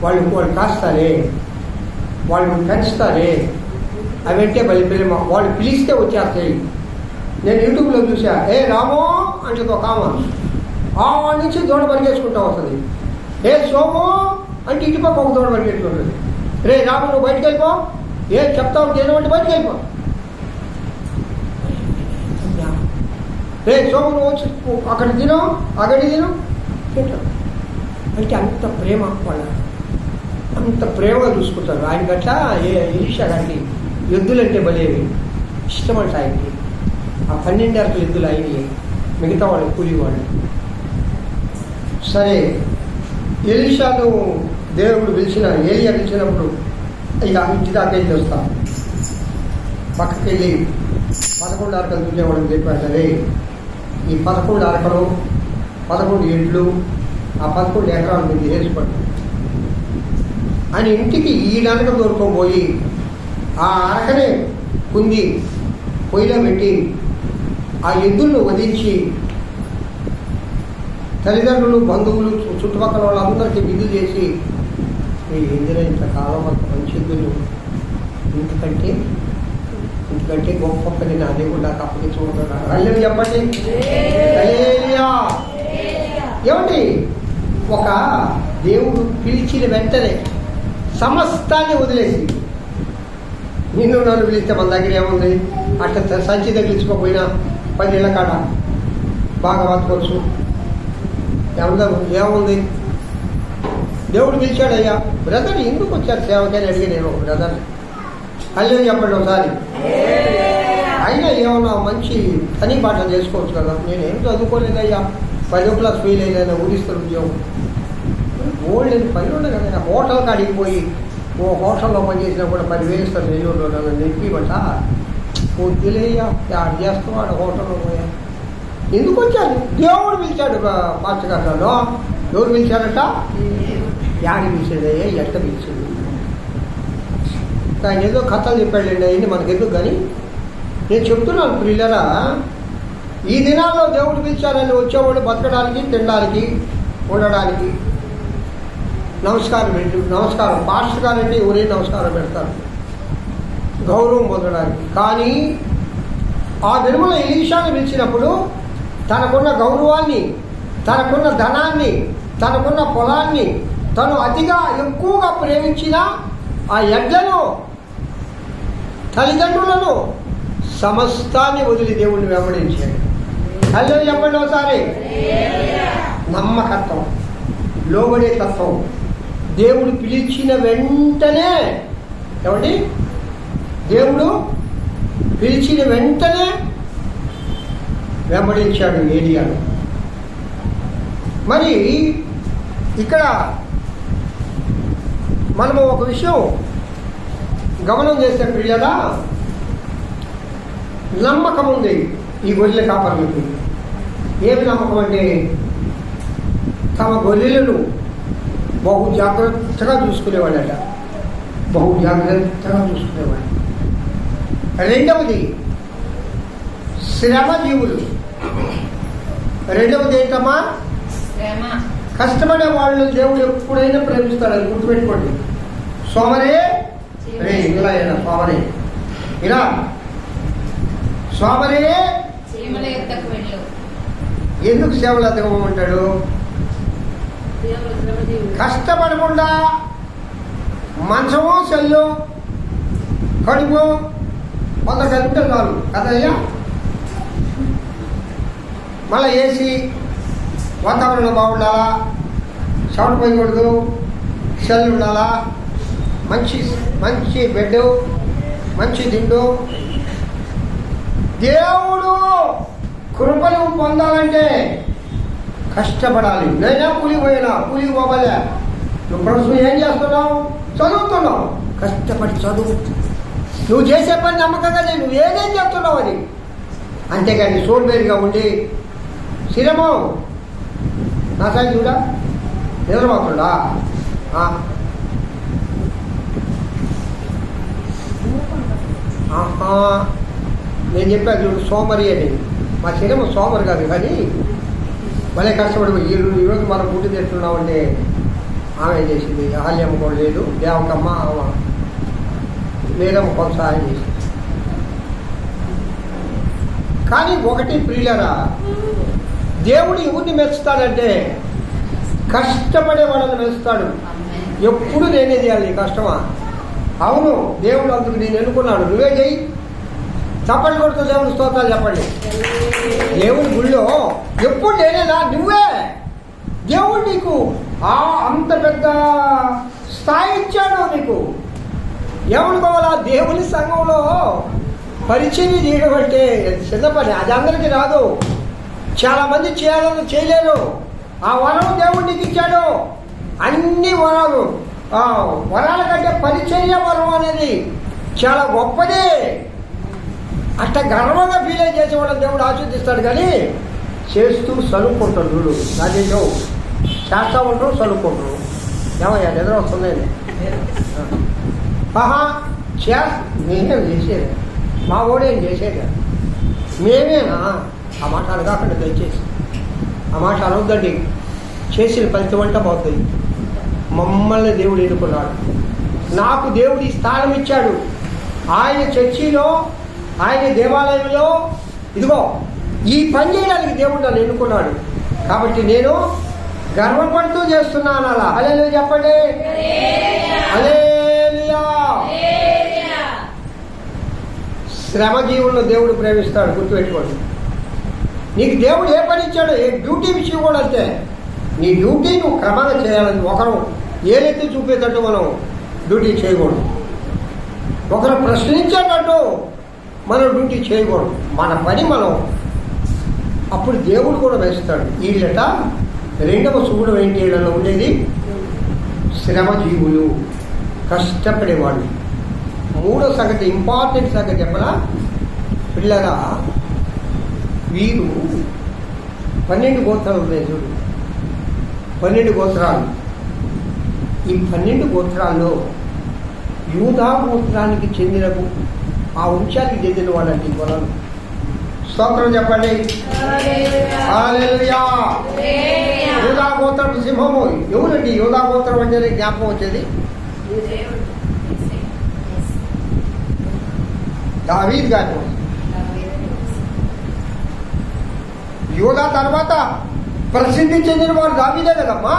వాళ్ళు కాస్తారే, వాళ్ళు పెంచుతారే, అవంటే బలి ప్రేమ. వాళ్ళు పిలిస్తే వచ్చేస్తాయి. నేను యూట్యూబ్లో చూసా, ఏ రామో అంటే ఒక కామ వాడి నుంచి దూడ పరిగేసుకుంటూ వస్తుంది. ఏ సోమో అంటే ఇటుపక్క ఒక దూడ పరిగెట్టుకుంటుంది. రే రాము నువ్వు బయటకు వెళ్ళిపో, ఏ చెప్తావు చేయమంటే బయటకు వెళ్ళిపో. రే సోము నువ్వు వచ్చి అక్కడ తిను, అక్కడి తిను తింటారు. అంటే అంత ప్రేమ, వాళ్ళ అంత ప్రేమగా చూసుకుంటారు. ఆయన గట్లా ఎలీషా గారికి ఎద్దులంటే బలేవి ఇష్టమంట ఆయనకి. ఆ 12 అరకుల ఎద్దులు ఆయనవి, మిగతా వాళ్ళు కూలి వాళ్ళు. సరే ఎలీషాను దేవుడు ఏలియా పిలిచినప్పుడు ఇక ఇంటి దాకా వెళ్ళి వస్తాం, పక్కకి వెళ్ళి 11 అరకలు చూసేవాళ్ళని చెప్పాడు. సరే ఈ 11 అరకలు 11 ఎడ్లు ఆ 11 ఎకరాల మీద వేసిపడు అని ఇంటికి ఈ నరక దొరకపోయి ఆ అరకనే కుంది పొయ్యిలో పెట్టి ఆ ఎద్దులను వధించి తల్లిదండ్రులు బంధువులు చుట్టుపక్కల వాళ్ళందరికీ విధులు చేసి ఈ ఎందులో ఇంతకాలం అంత మంచి ఎద్దులు ఇంటికంటే గొప్ప పని నా దేవుడు నాకు అప్పగించుకుంటున్నాడు. అల్లెలు చెప్పండి ఏమండి? ఒక దేవుడు పిలిచిన వెంటనే సమస్తాన్ని వదిలేసి, నిన్ను నన్ను పిలిస్తే మన దగ్గర ఏముంది? అట్లా సంచి తగిలించుకోకపోయినా 10 ఏళ్ళ కాడ బాగా బతకొచ్చు. ఏముంది? దేవుడు పిలిచాడు. అయ్యా బ్రదర్ ఎందుకు వచ్చారు సేవకని అడిగి నేను ఒక బ్రదర్ అల్లెలు చెప్పండి ఒకసారి. అయినా ఏమన్నా మంచి పని పాట చేసుకోవచ్చు కదా. నేనేం చదువుకోలేదయ్యా, 10వ క్లాస్ ఫెయిల్ అయ్యా, ఊరిస్తారు ఉద్యోగం. ఓల్డ్ పని ఉండే కదా. హోటల్ కాడికి పోయి ఓ హోటల్లో పనిచేసినా కూడా 10,000 ఇస్తారు నెల్లూరులో. నన్ను నెప్పిబట్ట వద్దులేయ్యా, యాడ్ చేస్తావాడు హోటల్లో పోయా. ఎందుకు వచ్చాను? దేవుడు పిలిచాడు. పాస్టర్ గారు ఎవరు పిలిచాడట? యాడి పిలిచాడయ్యా, ఎట్ట పిలిచాడు? ఆయన ఏదో కథలు చెప్పాడండి, అయ్యింది మనకెందుకు. కానీ నేను చెప్తున్నాను పిల్లరా, ఈ దినాల్లో దేవుడు పిలిచారని వచ్చేవాడు బతకడానికి, తినడానికి, ఉండడానికి. నమస్కారం పాస్టర్ గారంటే ఎవరైనా నమస్కారం పెడతారు, గౌరవం పొందడానికి. కానీ ఆ దినములో ఎలీషాను పిలిచినప్పుడు తనకున్న గౌరవాన్ని, తనకున్న ధనాన్ని, తనకున్న పొలాన్ని, తను అతిగా ఎక్కువగా ప్రేమించిన ఆ ఎడ్లను, తల్లిదండ్రులను, సమస్తాన్ని వదిలి దేవుడిని వెంబడించాడు. అల్లో చెప్పండి ఒకసారి. నమ్మకత్వం, లోబడే తత్వం. దేవుడు పిలిచిన వెంటనే, ఏమండి? దేవుడు పిలిచిన వెంటనే వెంబడించాడు ఏలియాను. మరి ఇక్కడ మనము ఒక విషయం గమనం చేస్తే ప్రియులరా, నమ్మకం ఉంది ఈ గొర్రెల కాపరులకు. ఏమి నమ్మకం అంటే తమ గొర్రెలను బహు జాగ్రత్తగా చూసుకునేవాడట, చూసుకునేవాడు. రెండవది శ్రమజీవులు. రెండవది ఏంటమ్మా? కష్టపడే వాళ్ళు దేవుడు ఎప్పుడైనా ప్రేమిస్తాడు, అది గుర్తుపెట్టుకోండి. సోమరే రే ఇలా అయినా సోమరే, ఇలా సోమరే ఎందుకు సేవలు ఎత్తకమంటాడు? కష్టపడకుండా మంచమో సెల్లు కడుపు కొంత కలిపితే చాలు కదయ్యా. మళ్ళీ ఏసీ వాతావరణం బాగుండాలా, సౌండ్ పోయకూడదు, సెల్ ఉండాలా, మంచి మంచి బెడ్, మంచి దిండు. దేవుడు కృపను పొందాలంటే కష్టపడాలి. నేనే కూలికి పోవాలే. నువ్వు ప్రస్తుతం ఏం చేస్తున్నావు? చదువుతున్నావు. కష్టపడి చదువు. నువ్వు చేసే పని నమ్మకంగా నువ్వు ఏదేం చేస్తున్నావు అది. అంతేగాని సోల్బేరిగా ఉండి శ్రమ నా సైడ్ చూడా నిద్రపోతుండా. నేను చెప్పాను చూడు సోమరి అని. మా శ్రమ సోమరి కాదు కానీ భలే కష్టపడి ఈరోజు మనం గుడ్డు తెస్తున్నామంటే ఆమె చేసింది. ఆలయం కూడా లేదు, దేవకమ్మ లేదమ్మ కొంత సహాయం చేసింది. కానీ ఒకటి ప్రియులరా, దేవుడు ఎవరిని మెచ్చుతాడంటే కష్టపడే వాళ్ళని మెచ్చుతాడు. ఎప్పుడు నేనే చేయాలి కష్టమా? అవును, దేవుడు అందుకు నేను ఎన్నుకున్నాడు. నువ్వే చెయ్యి. చప్పట్లు కొడుతూ దేవుడు స్తోత్రాలు చెప్పండి. దేవుడి గుళ్ళో ఎప్పుడు నేనేనా? నువ్వే. దేవుడు నీకు అంత పెద్ద స్థాయి ఇచ్చాడు. నీకు ఏమనుకోవాలా? దేవుని సంఘంలో పరిచయం చేయడం అంటే చిన్న పని. అది అందరికీ రాదు. చాలామంది చేయాలని చేయలేరు. ఆ వరం దేవుడు నీకు ఇచ్చాడు. అన్ని వరాలు, వరాల కంటే పరిచర్య వరం అనేది చాలా గొప్పది. అట్లా గర్వంగా ఫీల్ అయి చేసేవాళ్ళని దేవుడు ఆస్వాదిస్తాడు. కానీ చేస్తూ చదువుకుంటాడు. చూడు నాదేదో చేస్తూ ఉంటారు, చదువుకుంటారు. ఏమయ్యా నిద్ర వస్తుందండి? నేనేం చేసేది, మా ఓడేం చేసేది, మేమేనా? ఆ మాట అనగాకుండా దయచేసి ఆ మాట అనొద్దండి. చేసిన ఫలితం అంతా పోతుంది. మమ్మల్ని దేవుడు ఎన్నుకున్నాడు. నాకు దేవుడు ఈ స్థానం ఇచ్చాడు. ఆయన చర్చిలో, ఆయన దేవాలయంలో ఇదిగో ఈ పని చేయడానికి దేవుడు నన్ను ఎన్నుకున్నాడు. కాబట్టి నేను గర్వపడుతూ చేస్తున్నాను. అలా హల్లెలూయా చెప్పండి. హల్లెలూయా. శ్రమజీవులను దేవుడు ప్రేమిస్తాడు. గుర్తుపెట్టుకోండి. నీకు దేవుడు ఏ పని ఇచ్చాడో, ఏ డ్యూటీ విషయం కూడా అంతే. నీ డ్యూటీ నువ్వు క్రమంగా చేయాలని. ఒకరు ఏదైతే చూపేటట్టు మనం డ్యూటీ చేయకూడదు. ఒకరు ప్రశ్నించేటట్టు మనం డ్యూటీ చేయకూడదు. మన పని మనం. అప్పుడు దేవుడు కూడా వేస్తాడు. వీళ్ళట రెండవ సుగుణం ఏంటి? వీళ్ళలో ఉండేది శ్రమజీవులు, కష్టపడేవాళ్ళు. మూడో సంగతి, ఇంపార్టెంట్ సంగతి చెప్పనా పిల్లగా, వీరు 12 గోత్రాలు ఉన్నాయి చూడు. 12 గోత్రాలు. ఈ 12 గోత్రాల్లో యూదా గోత్రానికి చెందిన ఆ వంశానికి చెందిన వాళ్ళండి పొలం. స్తోత్రం చెప్పండి. హల్లెలూయా. యూదా గోత్రం సింహము. ఎవరండి యూదా గోత్రం అంటే జ్ఞాపకం వచ్చేది? దావీదు గారు. యూదా తర్వాత ప్రసిద్ధి చెందిన వారు దావీదే కదమ్మా.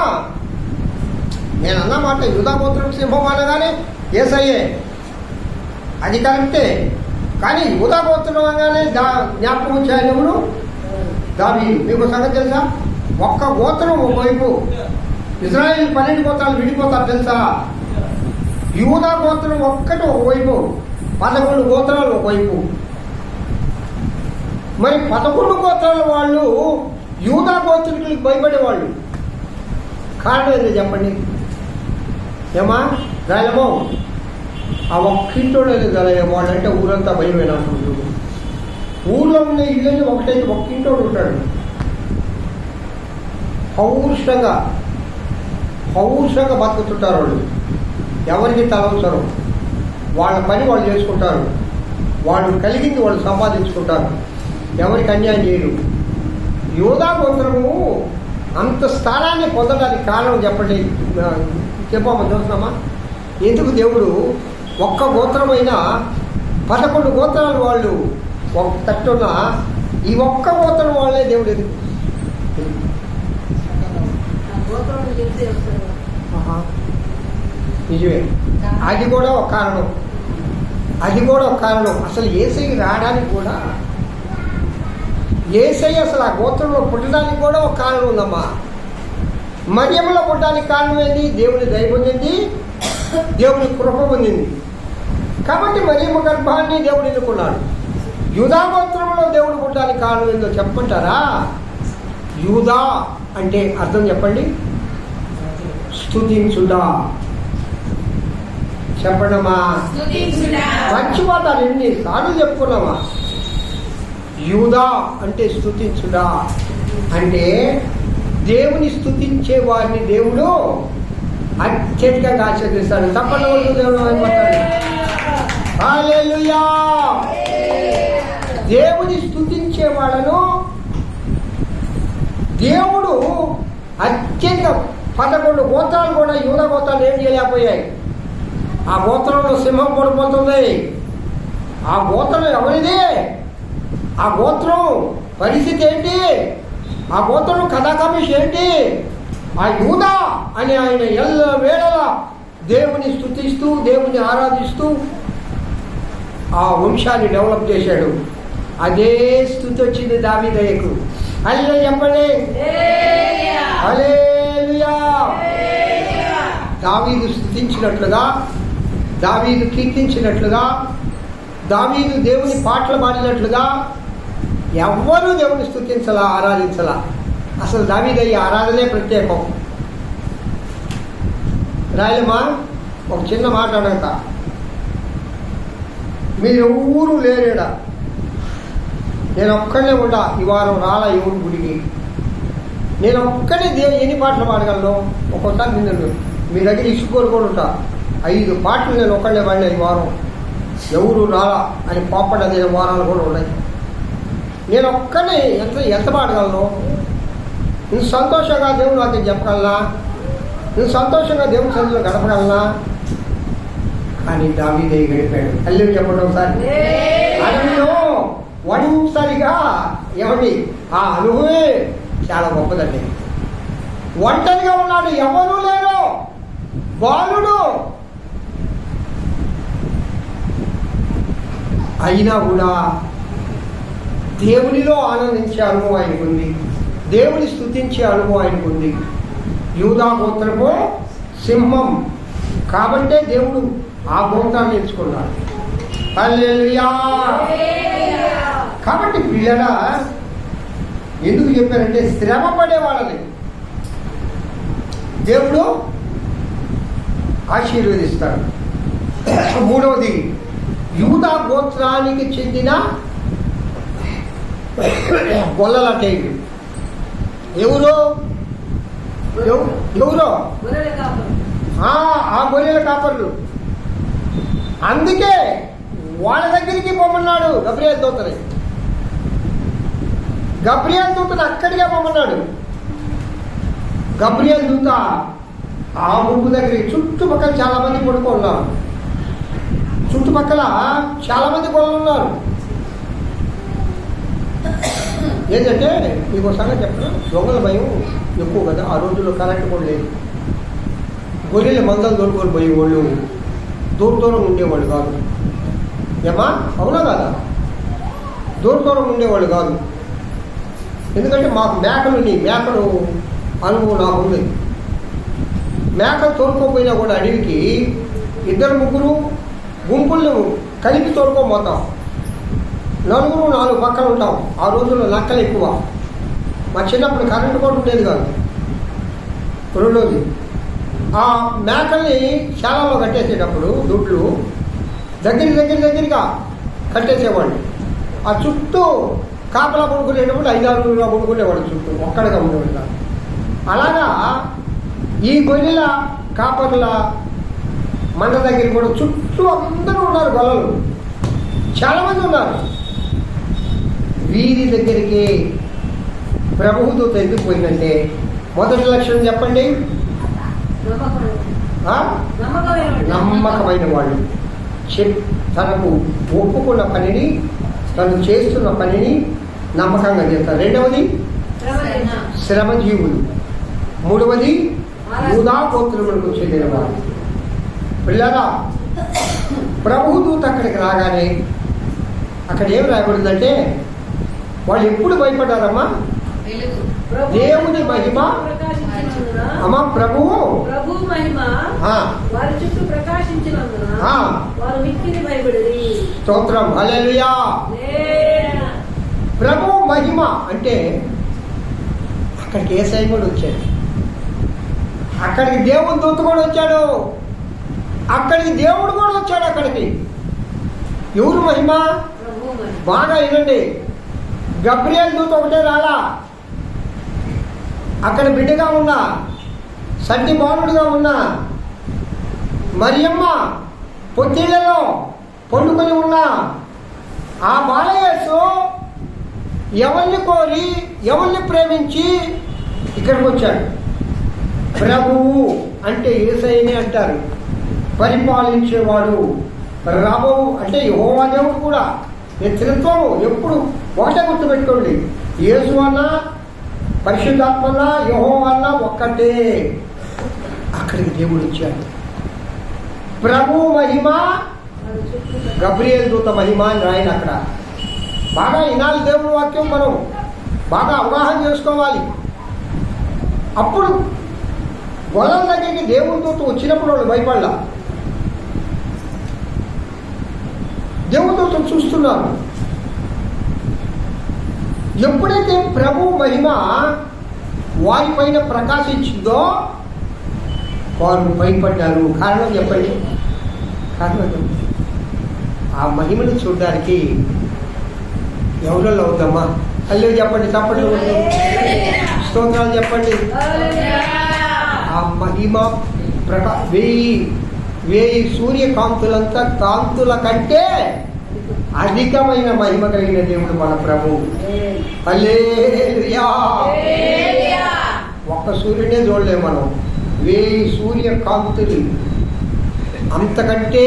నేను అన్నమాట యూదా గోత్రం సింహం అనగానే యేసయ్యే, అది కరెక్టే. కానీ యూదా గోత్రం అనగానే జ్ఞాపకం వచ్చాయని ఎవరు? దావీదు. మీకు సంగతి తెలుసా? ఒక్క గోత్రం ఒకవైపు, ఇజ్రాయేల్ 12 గోత్రాలు విడిపోతారు తెలుసా? యూదా గోత్రం ఒక్కటి ఒకవైపు, 11 గోత్రాలు ఒకవైపు. మరి 11 గోత్రాల వాళ్ళు యూదా గోత్రికులకు భయపడేవాళ్ళు. కారణం ఏంటో చెప్పండి. ఏమా రాయలమో ఆ ఒక్కింటోడే వాళ్ళంటే ఊరంతా భయమైనట్టు. ఊళ్ళో ఉన్న ఇళ్ళని ఒకటైతే ఒక్కింటోడు ఉంటాడు. పౌరుషంగా బతుకుతుంటారు వాళ్ళు. ఎవరికి తలవసరం, వాళ్ళ పని వాళ్ళు చేసుకుంటారు. వాళ్ళు కలిగింది వాళ్ళు సంపాదించుకుంటారు. ఎవరికి అన్యాయం చేయరు. యూదా గోత్రము అంత స్థానాన్ని పొందడానికి కారణం చెప్పండి. చెప్పమ్మా, చూస్తున్నామా? ఎందుకు దేవుడు ఒక్క గోత్రమైనా 11 గోత్రాలు వాళ్ళు ఒక తట్టున్న ఈ ఒక్క గోత్రం వాళ్ళే దేవుడు ఎందుకు? నిజమే, అది కూడా ఒక కారణం. అది కూడా ఒక కారణం. అసలు యేసయ్య రావడానికి కూడా, యేసయ్య అసలు ఆ గోత్రంలో పుట్టడానికి కూడా ఒక కారణం ఉందమ్మా. మరియమ్మలో పుట్టడానికి కారణం ఏంటి? దేవుని దయ పొందింది, దేవుని కృప పొందింది. కాబట్టి మరియమ్మ గర్భాన్ని దేవుడు ఎన్నుకున్నాడు. యూదా గోత్రంలో దేవుడు పుట్టడానికి కారణం ఏందో చెప్పమంటారా? యూదా అంటే అర్థం చెప్పండి. స్తుతించుడా. చెప్పండమ్మా. మర్చిపోతారు, ఎన్నిసార్లు చెప్పుకున్నామా. యూదా అంటే స్తుతించుడా, అంటే దేవుని స్తుతించే వారిని దేవుడు అత్యధికంగా ఆశీర్వదిస్తాడు. తప్పని దేవుడు అయిపోతాడు. హల్లెలూయా. దేవుని స్తుతించే వాళ్ళను దేవుడు అత్యంత 11 గోత్రాలు కూడా యూదా గోత్రాలు ఏం చేయలేకపోయాయి. ఆ గోత్రంలో సింహం పడిపోతుంది. ఆ గోత్రం ఎవరిది? ఆ గోత్రం పరిస్థితి ఏంటి? ఆ గోత్రం కథాకమిష్ ఏంటి? ఆ యూదా అని ఆయన ఎల్ల వేళలా దేవుని స్తుతిస్తూ, దేవుని ఆరాధిస్తూ ఆ వంశాన్ని డెవలప్ చేశాడు. అదే స్తుతి వచ్చింది దావీదయ్యకు. హల్లెలూయా చెప్పండి. హల్లెలూయా. దావీదు స్తుతించినట్లుగా, దావీదు కీర్తించినట్లుగా, దావీదు దేవుని పాటలు పాడినట్లుగా ఎవ్వరూ దేవుని స్తుతించలా, ఆరాధించలా. అసలు దావీదయ్య ఆరాధనే ప్రత్యేకం. రాయలమ్మా, ఒక చిన్న మాట అడగతా. మీరు ఎవరూ లేరేడా, నేను ఒక్కడే ఉంటా. ఈ వారం రాలా ఎవరు గుడికి. నేను ఒక్కడే ఎన్ని పాటలు పాడగలను? ఒక్కొక్కసారి నిన్ను మీ దగ్గర ఇసుకోరు కూడా ఉంటా. 5 పాటలు నేను ఒక్కడే పాడినా ఈ వారం. ఎవరు రాలా అని కోపడ్డది వారాలు కూడా ఉన్నాయి. నేను ఒక్కడే ఎంత పాడగలను? నువ్వు సంతోషంగా దేవుడు నాకు చెప్పగలనా? నువ్వు సంతోషంగా దేవుని సన్నిధిలో గడపగలనా? కానీ దావీదయ్య గడిపాడు. అల్లు చెప్పండి ఒకసారి. అల్లు ఒంటరిగా ఏమండి, ఆ అనుభవే చాలా గొప్పదండి. ఒంటరిగా ఉన్నాడు, ఎవరూ లేరు, బాలుడు. అయినా కూడా దేవునిలో ఆనందించే అనుభవం ఆయనకు ఉంది, దేవుని స్తుతించే అనుభవం ఆయనకు ఉంది. యూదా గోత్రము సింహం కాబట్టే దేవుడు ఆ గోత్రాన్ని ఎంచుకున్నాడు. హల్లెలూయా. కాబట్టి పిల్లల ఎందుకు చెప్పారంటే శ్రమ పడే వాళ్ళని దేవుడు ఆశీర్వదిస్తాడు. మూడవది, యూదా గోత్రానికి చెందిన గొల్లల టైపు ఎవరో ఆ గొర్రెల కాపర్లు. అందుకే వాళ్ళ దగ్గరికి పొమ్మన్నాడు గబ్రియల్ దూతని. గబ్రియల్ దూతను అక్కడికే పొమ్మన్నాడు. గబ్రియల్ దూత ఆ ముగ్గు దగ్గరికి చుట్టుపక్కల చాలా మంది పడుకున్నారు. చుట్టుపక్కల చాలా మంది గొల్లలు ఉన్నారు. ఏంటంటే మీకు ఒకసారి చెప్పను, దొంగల భయం ఎక్కువ కదా. ఆ రోజుల్లో కరెంట్ కూడా లేదు. గొర్రెల మందలు దొరుకుని పోయేవాళ్ళు, దూరం ఉండేవాళ్ళు కాదు. ఏమా అవునా కాదా? దూరం ఉండేవాళ్ళు కాదు. ఎందుకంటే మాకు మేకలు అనుభవం నాకుంది. మేకలు తోలుకోపోయినా కూడా అడవికి 2-3 గుంపులను కలిపి తోలుకోపోతాం. 4 పక్కన ఉంటాం. ఆ రోజుల్లో నక్కలు ఎక్కువ. మా చిన్నప్పుడు కరెంటు కూడా ఉండేది కాదు. రెండోది, ఆ మేకల్ని శాలలో కట్టేసేటప్పుడు దొడ్లు దగ్గరగా కట్టేసేవాళ్ళు. ఆ చుట్టూ కాపలా పడుకునేటప్పుడు 5-6 పడుకునేవాడు, చుట్టూ ఒక్కడిగా ఉండేవాడు కాదు. అలాగా ఈ గొర్రెల కాపర్ల మంద దగ్గర కూడా చుట్టూ అందరూ ఉన్నారు, గొల్లలు చాలామంది ఉన్నారు. వీరి దగ్గరికి ప్రభువుతో ఎందుకు పోయిందంటే, మొదటి లక్షణం చెప్పండి, నమ్మకమైన వాళ్ళు. తనకు ఒప్పుకున్న పనిని, తను చేస్తున్న పనిని నమ్మకంగా చేస్తారు. రెండవది శ్రమజీవులు. మూడవది యూదా గోత్రములకు చెందిన వారు. పిల్లరా ప్రభు దూత అక్కడికి రాగానే అక్కడ ఏం రాయబడిందంటే వాళ్ళు ఎప్పుడు భయపడ్డారమ్మా? దేవుని మహిమ అమ్మ ప్రభువు మహిమ వారి చుట్టూ ప్రకాశించినందున వారు మిక్కిలి భయపడిరి. స్తోత్రం, హల్లెలూయా. ప్రభువు మహిమ అంటే అక్కడికి యేసయ్య కూడా వచ్చాడు, అక్కడికి దేవుని దూత కూడా వచ్చాడు, అక్కడికి దేవుడు కూడా వచ్చాడు. అక్కడికి ఎవరు మహిమ? బాగా వినండి, గబ్రియల్ దూత ఒకటే రాలా. అక్కడ బిడ్డగా ఉన్నా, సంటి బాలుడుగా ఉన్నా మరియమ్మ పొత్తిళ్లలో పండుకొని ఉన్నా ఆ బాలయేసు ఎవరిని కోరి ఎవరిని ప్రేమించి ఇక్కడికి వచ్చాడు. ప్రభువు అంటే యేసయ్యనే అంటారు, పరిపాలించేవాడు. రాబోవు అంటే యెహోవా దేవుడు కూడా. నేతృత్వము ఎప్పుడు ఒకటే గుర్తుపెట్టుకోండి, యేసు అన్నా పరిశుద్ధాత్మ అన్నా యెహోవా అన్నా ఒక్కటే. అక్కడికి దేవుడు వచ్చాడు. ప్రభు మహిమ, గబ్రియల్ దూత మహిమ అని రాయను అక్కడ. బాగా వినాలి దేవుడి వాక్యం, మనం బాగా అవగాహన చేసుకోవాలి. అప్పుడు గొల్లల దగ్గరికి దేవుని దూత వచ్చినప్పుడు వాళ్ళు భయపడలా. దేవుని దూతను చూస్తున్నారు. ఎప్పుడైతే ప్రభు మహిమ వారిపైన ప్రకాశించిందో వారు భయపడ్డారు. కారణం చెప్పండి, కారణం చెప్పండి. ఆ మహిమను చూడడానికి ఎవరల్లో అవుతామా? అల్లే చెప్పండి, చప్పట్లు స్తోత్రాలు చెప్పండి. ఆ మహిమ వేయి సూర్యకాంతులంతా కాంతుల కంటే అధికమైన మహిమ కలిగిన దేవుడు మన ప్రభు. హల్లెలూయా. ఒక్క సూర్యుడే చూడలేము మనం, వేయి సూర్యకాంతులు అంతకంటే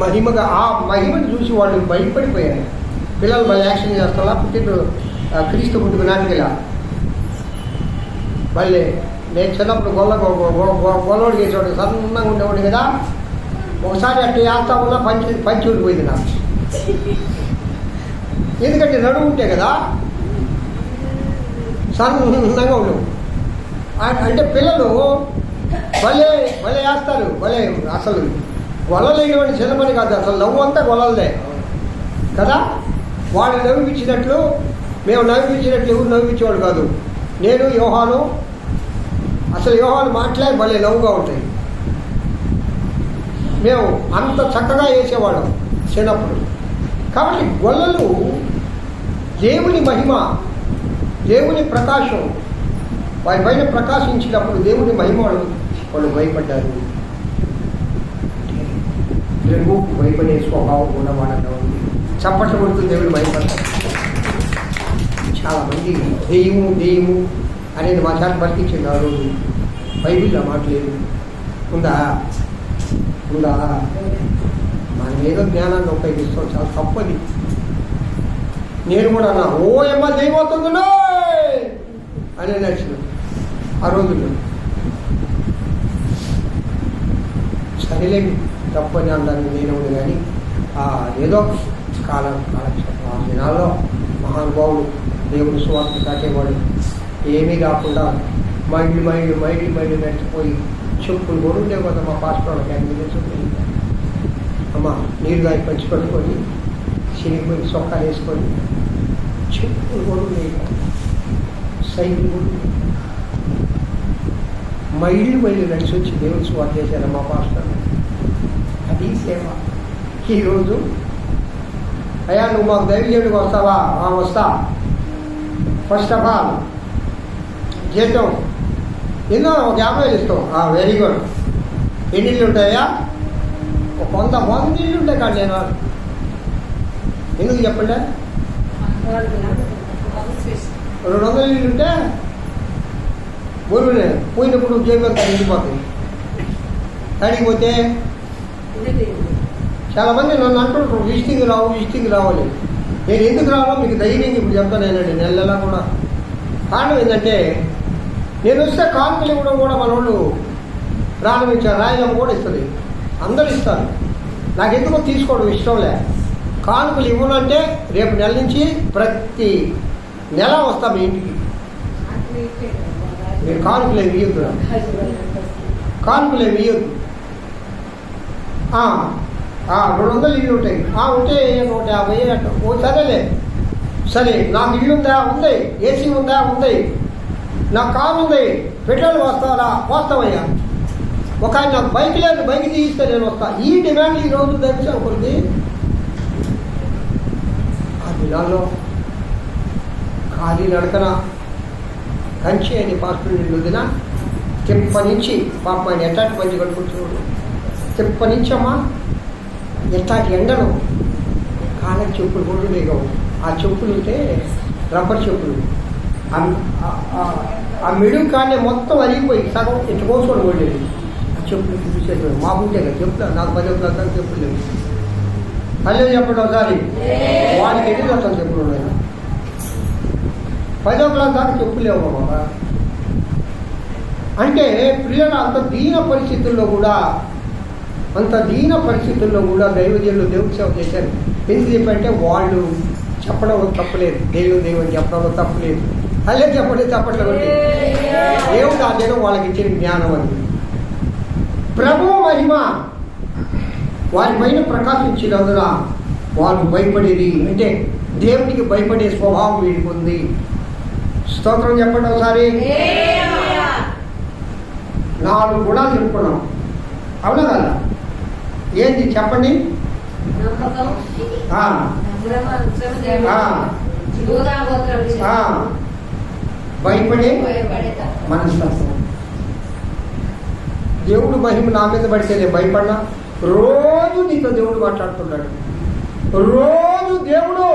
మహిమగా. ఆ మహిమను చూసి వాళ్ళు భయపడిపోయారు. పిల్లలు మళ్ళీ యాక్షన్ చేస్తారా? క్రీస్తు పుట్టుకు నాటికలా మళ్ళీ నేను చిన్నప్పుడు గొల్లవాడు చేసేవాడు, సన్నంగా ఉండేవాడు కదా. ఒకసారి అట్లా వేస్తా ఉన్నా పంచి ఊడిపోయింది నాకు. ఎందుకంటే నడుము ఉంటే కదా సన్నంగా ఉండవు. అంటే పిల్లలు భలే భలే వేస్తారు, భలే. అసలు గొల్లలేనివాడి చిన్న పని కాదు, అసలు నవ్వు అంతా గొల్లలదే కదా. వాడు నవ్విపించినట్లు మేము నవ్విపించినట్లు ఎవరు నవ్వించేవాడు కాదు. నేను యోహాను, అసలు యోహాను మాట్లాడి భలే నవ్వుగా ఉంటాయి. మేము అంత చక్కగా వేసేవాళ్ళం చిన్నప్పుడు. కాబట్టి గొల్లలు దేవుని మహిమ, దేవుని ప్రకాశం వారి పైన ప్రకాశించినప్పుడు దేవుని మహిమ వాళ్ళు భయపడ్డారు. ప్రభువుకు భయపడే స్వభావం ఉన్నవాడన్నా ఉంది. చప్పట్లు కొడుతుంది దేవుని భయపడ్డారు. చాలామంది దెయ్యము అనేది మా చేత బతికించింది. ఆ రోజు బైబిల్లో మాట్లేదు ఉందా? మనం ఏదో జ్ఞానాన్ని ఉపయోగిస్తాం, చాలా తప్పది. నేను కూడా అన్నా, ఓ ఎమ్మ దెయ్యమవుతుందో అని నచ్చిన ఆ రోజుల్లో. సరేలేండి, తప్పని అన్నాను నేను కానీ ఏదో కాలక్షేపం. ఆ దినాల్లో మహానుభావులు దేవుడు సువార్త కాటేవాడు. ఏమీ కాకుండా మైండ్ నడిచిపోయి చెప్పులు కూడా ఉండేవి కదా మా పాస్టర్ చెప్పులు. అమ్మ నీరు దాన్ని పంచి పెట్టుకొని చినిగిపోయి సొక్కాలు వేసుకొని చెప్పులు కూడా ఉండేవి, సైకిల్ కూడా మైళ్ళు నడిచి వచ్చి దేవుడు సువార్త చేశారు మా పాస్టర్. అది సేవ. ఈరోజు అయ్యా నువ్వు మాకు దైవజనుడికి వస్తావా? వస్తా. ఫస్ట్ ఆఫ్ ఆల్ జీతం ఎన్నో ఒక 50,000 ఇస్తాం. Very good. ఎన్ని ఇళ్ళు ఉంటాయా? ఒక 100 ఇళ్ళు ఉంటాయి కాదు. నేను ఎందుకు చెప్పండి, 200 ఇళ్ళు ఉంటే బరువులే పోయినప్పుడు ఉద్యోగం తగ్గిపోతుంది. తడిగిపోతే చాలామంది నన్ను అంటుంటారు విజిటింగ్ రావాలి. నేను ఎందుకు రావాలో మీకు ధైర్యంగా ఇప్పుడు చెప్తానేనండి. నెలలా కూడా కారణం ఏంటంటే నేను వస్తే కానుకలు ఇవ్వడం కూడా మన వాళ్ళు ప్రారంభించారు. రాయలమ్మ కూడా ఇస్తుంది, అందరూ ఇస్తారు. నాకెందుకో తీసుకోవడం ఇష్టంలే. కానుకలు ఇవ్వనంటే రేపు నెల నుంచి ప్రతి నెల వస్తా మీ ఇంటికి. మీరు కానుకలు ఏమి ఇవ్వద్దు, కానుకలు ఏమి ఇవ్వద్దు. 200 ఇల్లు ఉంటాయి, ఉంటే 150 అట్లా. సరేలే, సరే నాకు ఇల్లు ఉందా? ఉంది. ఏసీ ఉందా? ఉంది. నాకు కారు ఉంది. పెట్రోల్ వస్తావయ్యా. ఒక ఆయన నాకు బైక్ లేదు, బైక్ తీయిస్తే నేను వస్తా. ఈ డిమాండ్ ఈ రోజు తెలిసి ఒకరిది. ఆ దినాల్లో ఖాళీ నడకన కంచి అని పాస్టర్ దిన తిప్ప నుంచి పాప ఆయన ఎట్టాటి మంచి కట్టుకుంటున్నాడు. తిప్ప నుంచి అమ్మా ఎట్టాటి ఎండను కాళ్ళకి చెప్పులు కూడా లేవు. ఆ చెప్పులు ఉంటే రబ్బర్ చెప్పులు, ఆ మిడుగు కాళ్ళే మొత్తం అరిగిపోయి సగం ఇట్లా కోసుకొని పోలేదు. ఆ చెప్పులు చూసేది మాకుంటే కదా చెప్పులు. నాకు 10 దాకా చెప్పులు లేవు. అల్లే చెప్పండి ఒకసారి. వాడికి ఎన్ని వస్తాను చెప్పులు ఉన్నాయి? 10వ క్లాస్ దాకా చెప్పులు లేవు బాబా. అంటే పిల్లల అంత దీన పరిస్థితుల్లో దైవజనులు దేవుడి సేవ చేశారు. ఎందుకు చెప్పంటే వాళ్ళు చెప్పడం తప్పులేదు, దేవుని చెప్పడంలో తప్పులేదు. అల్లే చెప్పండి తప్పట్లేదు. దేవుడు ఆ జనం వాళ్ళకి ఇచ్చిన జ్ఞానం అని. ప్రభువు మహిమ వారి పైన ప్రకాశించినందున వాళ్ళు భయపడేది. అంటే దేవునికి భయపడే స్వభావం వీడికి ఉంది. స్తోత్రం చెప్పండి ఒకసారి. 4 గుణాలు చెప్పుకున్నాం, అవునా కదా? ఏంటి చెప్పండి? భయపడే మనస్తత్వం. దేవుడు మహిమ నా మీద పడితే నేను భయపడినా. రోజు నీతో దేవుడు మాట్లాడుతున్నాడు. రోజు దేవుడు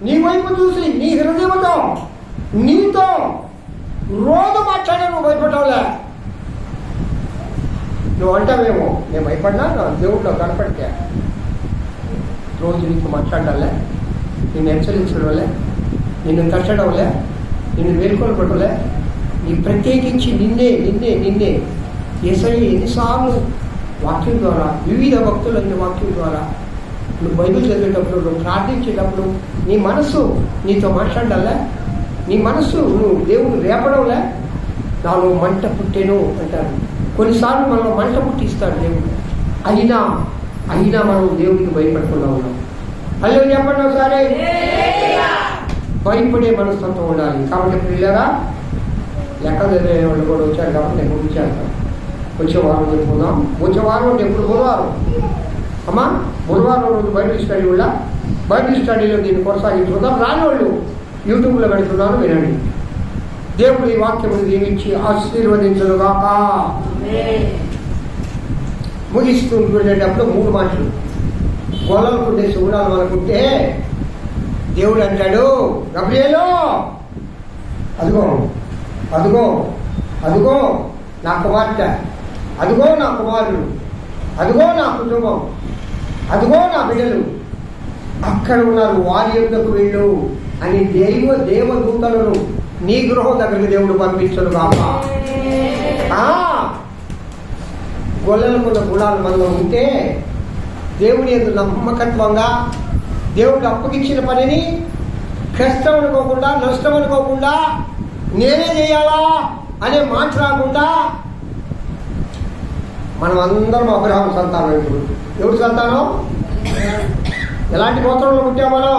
నీ వైపు చూసి నీ హృదయంతో నీతో రోజు మాట్లాడే నువ్వు భయపడవులే. నువ్వు అంటావేమో నేను భయపడినా దేవుడిలో కనపడితే. రోజు నీకు మాట్లాడాలే, నిన్ను హెచ్చరించడం వల్లే, నిన్ను తట్టడం వల్లే, నిన్ను మేల్కొల్పడంలే, నీ ప్రత్యేకించి నిన్నే యేసయ్య ఎన్నిసార్లు వాక్యం ద్వారా, వివిధ భక్తులైన వాక్యం ద్వారా నువ్వు బైబిల్ చదివేటప్పుడు, నువ్వు ప్రార్థించేటప్పుడు నీ మనసు నీతో మాట్లాడాలే. నీ మనసు నువ్వు దేవుడు రేపడంలే. నాలో మంట పుట్టేను అంటారు. కొన్నిసార్లు మనలో మంట పుట్టిస్తాడు దేవుడు. అయినా మనం దేవుడికి భయపడకుండా ఉన్నాం. అయ్యో చెప్పండి ఒకసారి. భయపడే మనస్తత్వం ఉండాలి. కాబట్టి పిల్లరా, లెక్క చదివే వాళ్ళు కూడా వచ్చారు కాబట్టి నేను ముగించేస్తాను. వచ్చే వారం చెప్పుకుందాం. వచ్చే వారం అంటే ఎప్పుడు? బుధవారం. అమ్మా, బుధవారం రోజు బైబిల్ స్టడీలో దీన్ని కొనసాగించుకుందాం. రాని వాళ్ళు యూట్యూబ్లో పెడుతున్నాను, వినండి. దేవుడు ఈ వాక్యము దీవించి ఆశీర్వదించుగాక. ముగిస్తూ వెళ్ళేటప్పుడు 3 మాటలు. గొల్లలకుండే శూడాలు మనకుంటే దేవుడు అంటాడు, గబ్రియేలు అదుగో నా కుమార్తె, అదుగో నా కుమారుడు, అదుగో నా కుటుంబం, అదుగో నా బిడ్డలు అక్కడ ఉన్నారు, వారి యొద్దకు వెళ్ళు అని దేవదూతలను నీ గృహం దగ్గరికి దేవుడు పంపించడు కాక. గొల్లలకున్న గుణాలు మనలో ఉంటే దేవుని యందు నమ్మకత్వంగా దేవుడు అప్పగించిన పనిని కష్టం అనుకోకుండా, నష్టం అనుకోకుండా, నేనే చేయాలా అనే మాట రాకుండా మనం అందరం అబ్రహాము సంతానం. ఇప్పుడు ఎవరు సంతానం? ఎలాంటి గోత్రంలో పుట్టాం మనం?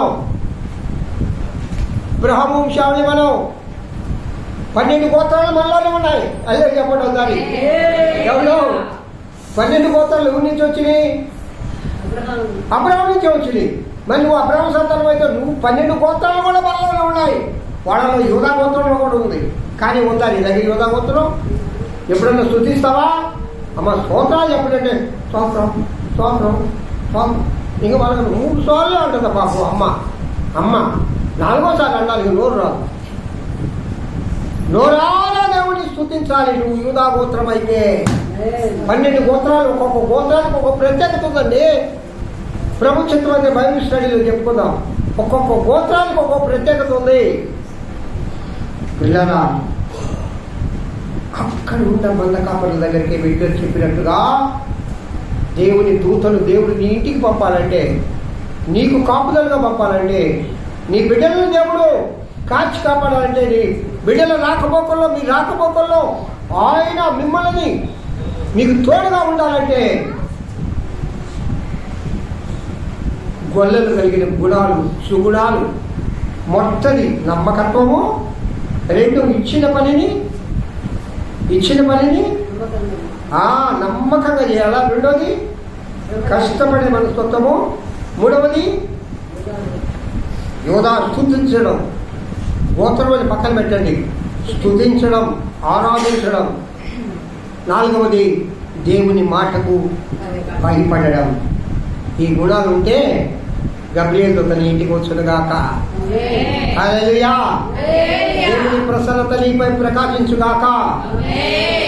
అబ్రహాము వంశావళి. మనం 12 గోత్రాలు మనలోనే ఉన్నాయి. అదే చెప్పండి ఒకసారి. ఎవరు 12 గోత్రాలు ఎవరి నుంచి వచ్చినాయి? అబ్రహాము నుంచి వచ్చినాయి. మరి నువ్వు అబ్రహాము సంతానం అయితే నువ్వు 12 గోత్రాలు కూడా మనలోనే ఉన్నాయి. వాళ్ళలో యూదా గోత్రంలో కూడా ఉంది. కానీ ఉందా నీ దగ్గర యూదా గోత్రం? ఎప్పుడన్నా స్తుతిస్తావా? అమ్మ స్తోత్రాలు ఎప్పుడంటే స్తోత్రం స్తోత్రం స్తోత్రం. ఇంకా వాళ్ళకి 3 సార్లు అంటుందా పాపం అమ్మ 4వ సార్లు అంటారు. నోరు రాదు. నోరారా దేవుని స్తుతించాలి. నువ్వు యూదా గోత్రం అయితే 12 గోత్రాలు, ఒక్కొక్క గోత్రానికి ఒక్కొక్క ప్రత్యేకత ఉందండి. ప్రభు చిత్రమైన బైబిల్ స్టడీలో చెప్పుకుందాం. ఒక్కొక్క గోత్రానికి ఒక్కొక్క ప్రత్యేకత ఉంది. పిల్లరా, అక్కడ ఉన్న మంద కాపర్ల దగ్గరికి వెళ్ళి చెప్పినట్టుగా దేవుని దూతలు దేవుడు నీ ఇంటికి పంపాలంటే, నీకు కాపుదలుగా పంపాలంటే, నీ బిడ్డలను దేవుడు కాచి కాపాడాలంటే, నీ బిడ్డల రాకపోకల్లో, మీ రాకపోకల్లో ఆయన మిమ్మల్ని మీకు తోడుగా ఉండాలంటే, గొల్లలు కలిగిన గుణాలు, సుగుణాలు, మొదటి నమ్మకత్వము, రెండు ఇచ్చిన పనిని నమ్మకంగా చేయాలా, రెండోది కష్టపడే మనస్తత్వము, మూడవది యోధా స్తుతించడం, గోత్రం పక్కన పెట్టండి, స్తుతించడం, ఆరాధించడం, నాలుగవది దేవుని మాటకు భయపడడం. ఈ గుణాలు ఉంటే గబ్రియలు తన ఇంటికి వచ్చునుగాక. హల్లెలూయా. దేవుని ప్రసన్నత నీపై ప్రకాశించుగాక.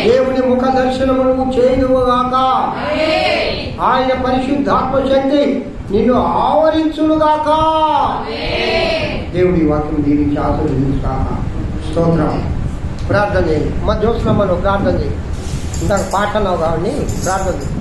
దేవుని ముఖ దర్శనమును చేయుగాక. ఆయన పరిశుద్ధాత్మ శక్తి నిన్ను ఆవరించునుగాక. దేవుడి వాక్యం దీనికి ఆశీర్వదించుగాక. స్తోత్రం. ప్రార్థన చేయండి. మా జ్యోత్స్నమ్మను ప్రార్థన చేయండి. ఇందాక పాటలో కానీ ప్రార్థన చేయండి.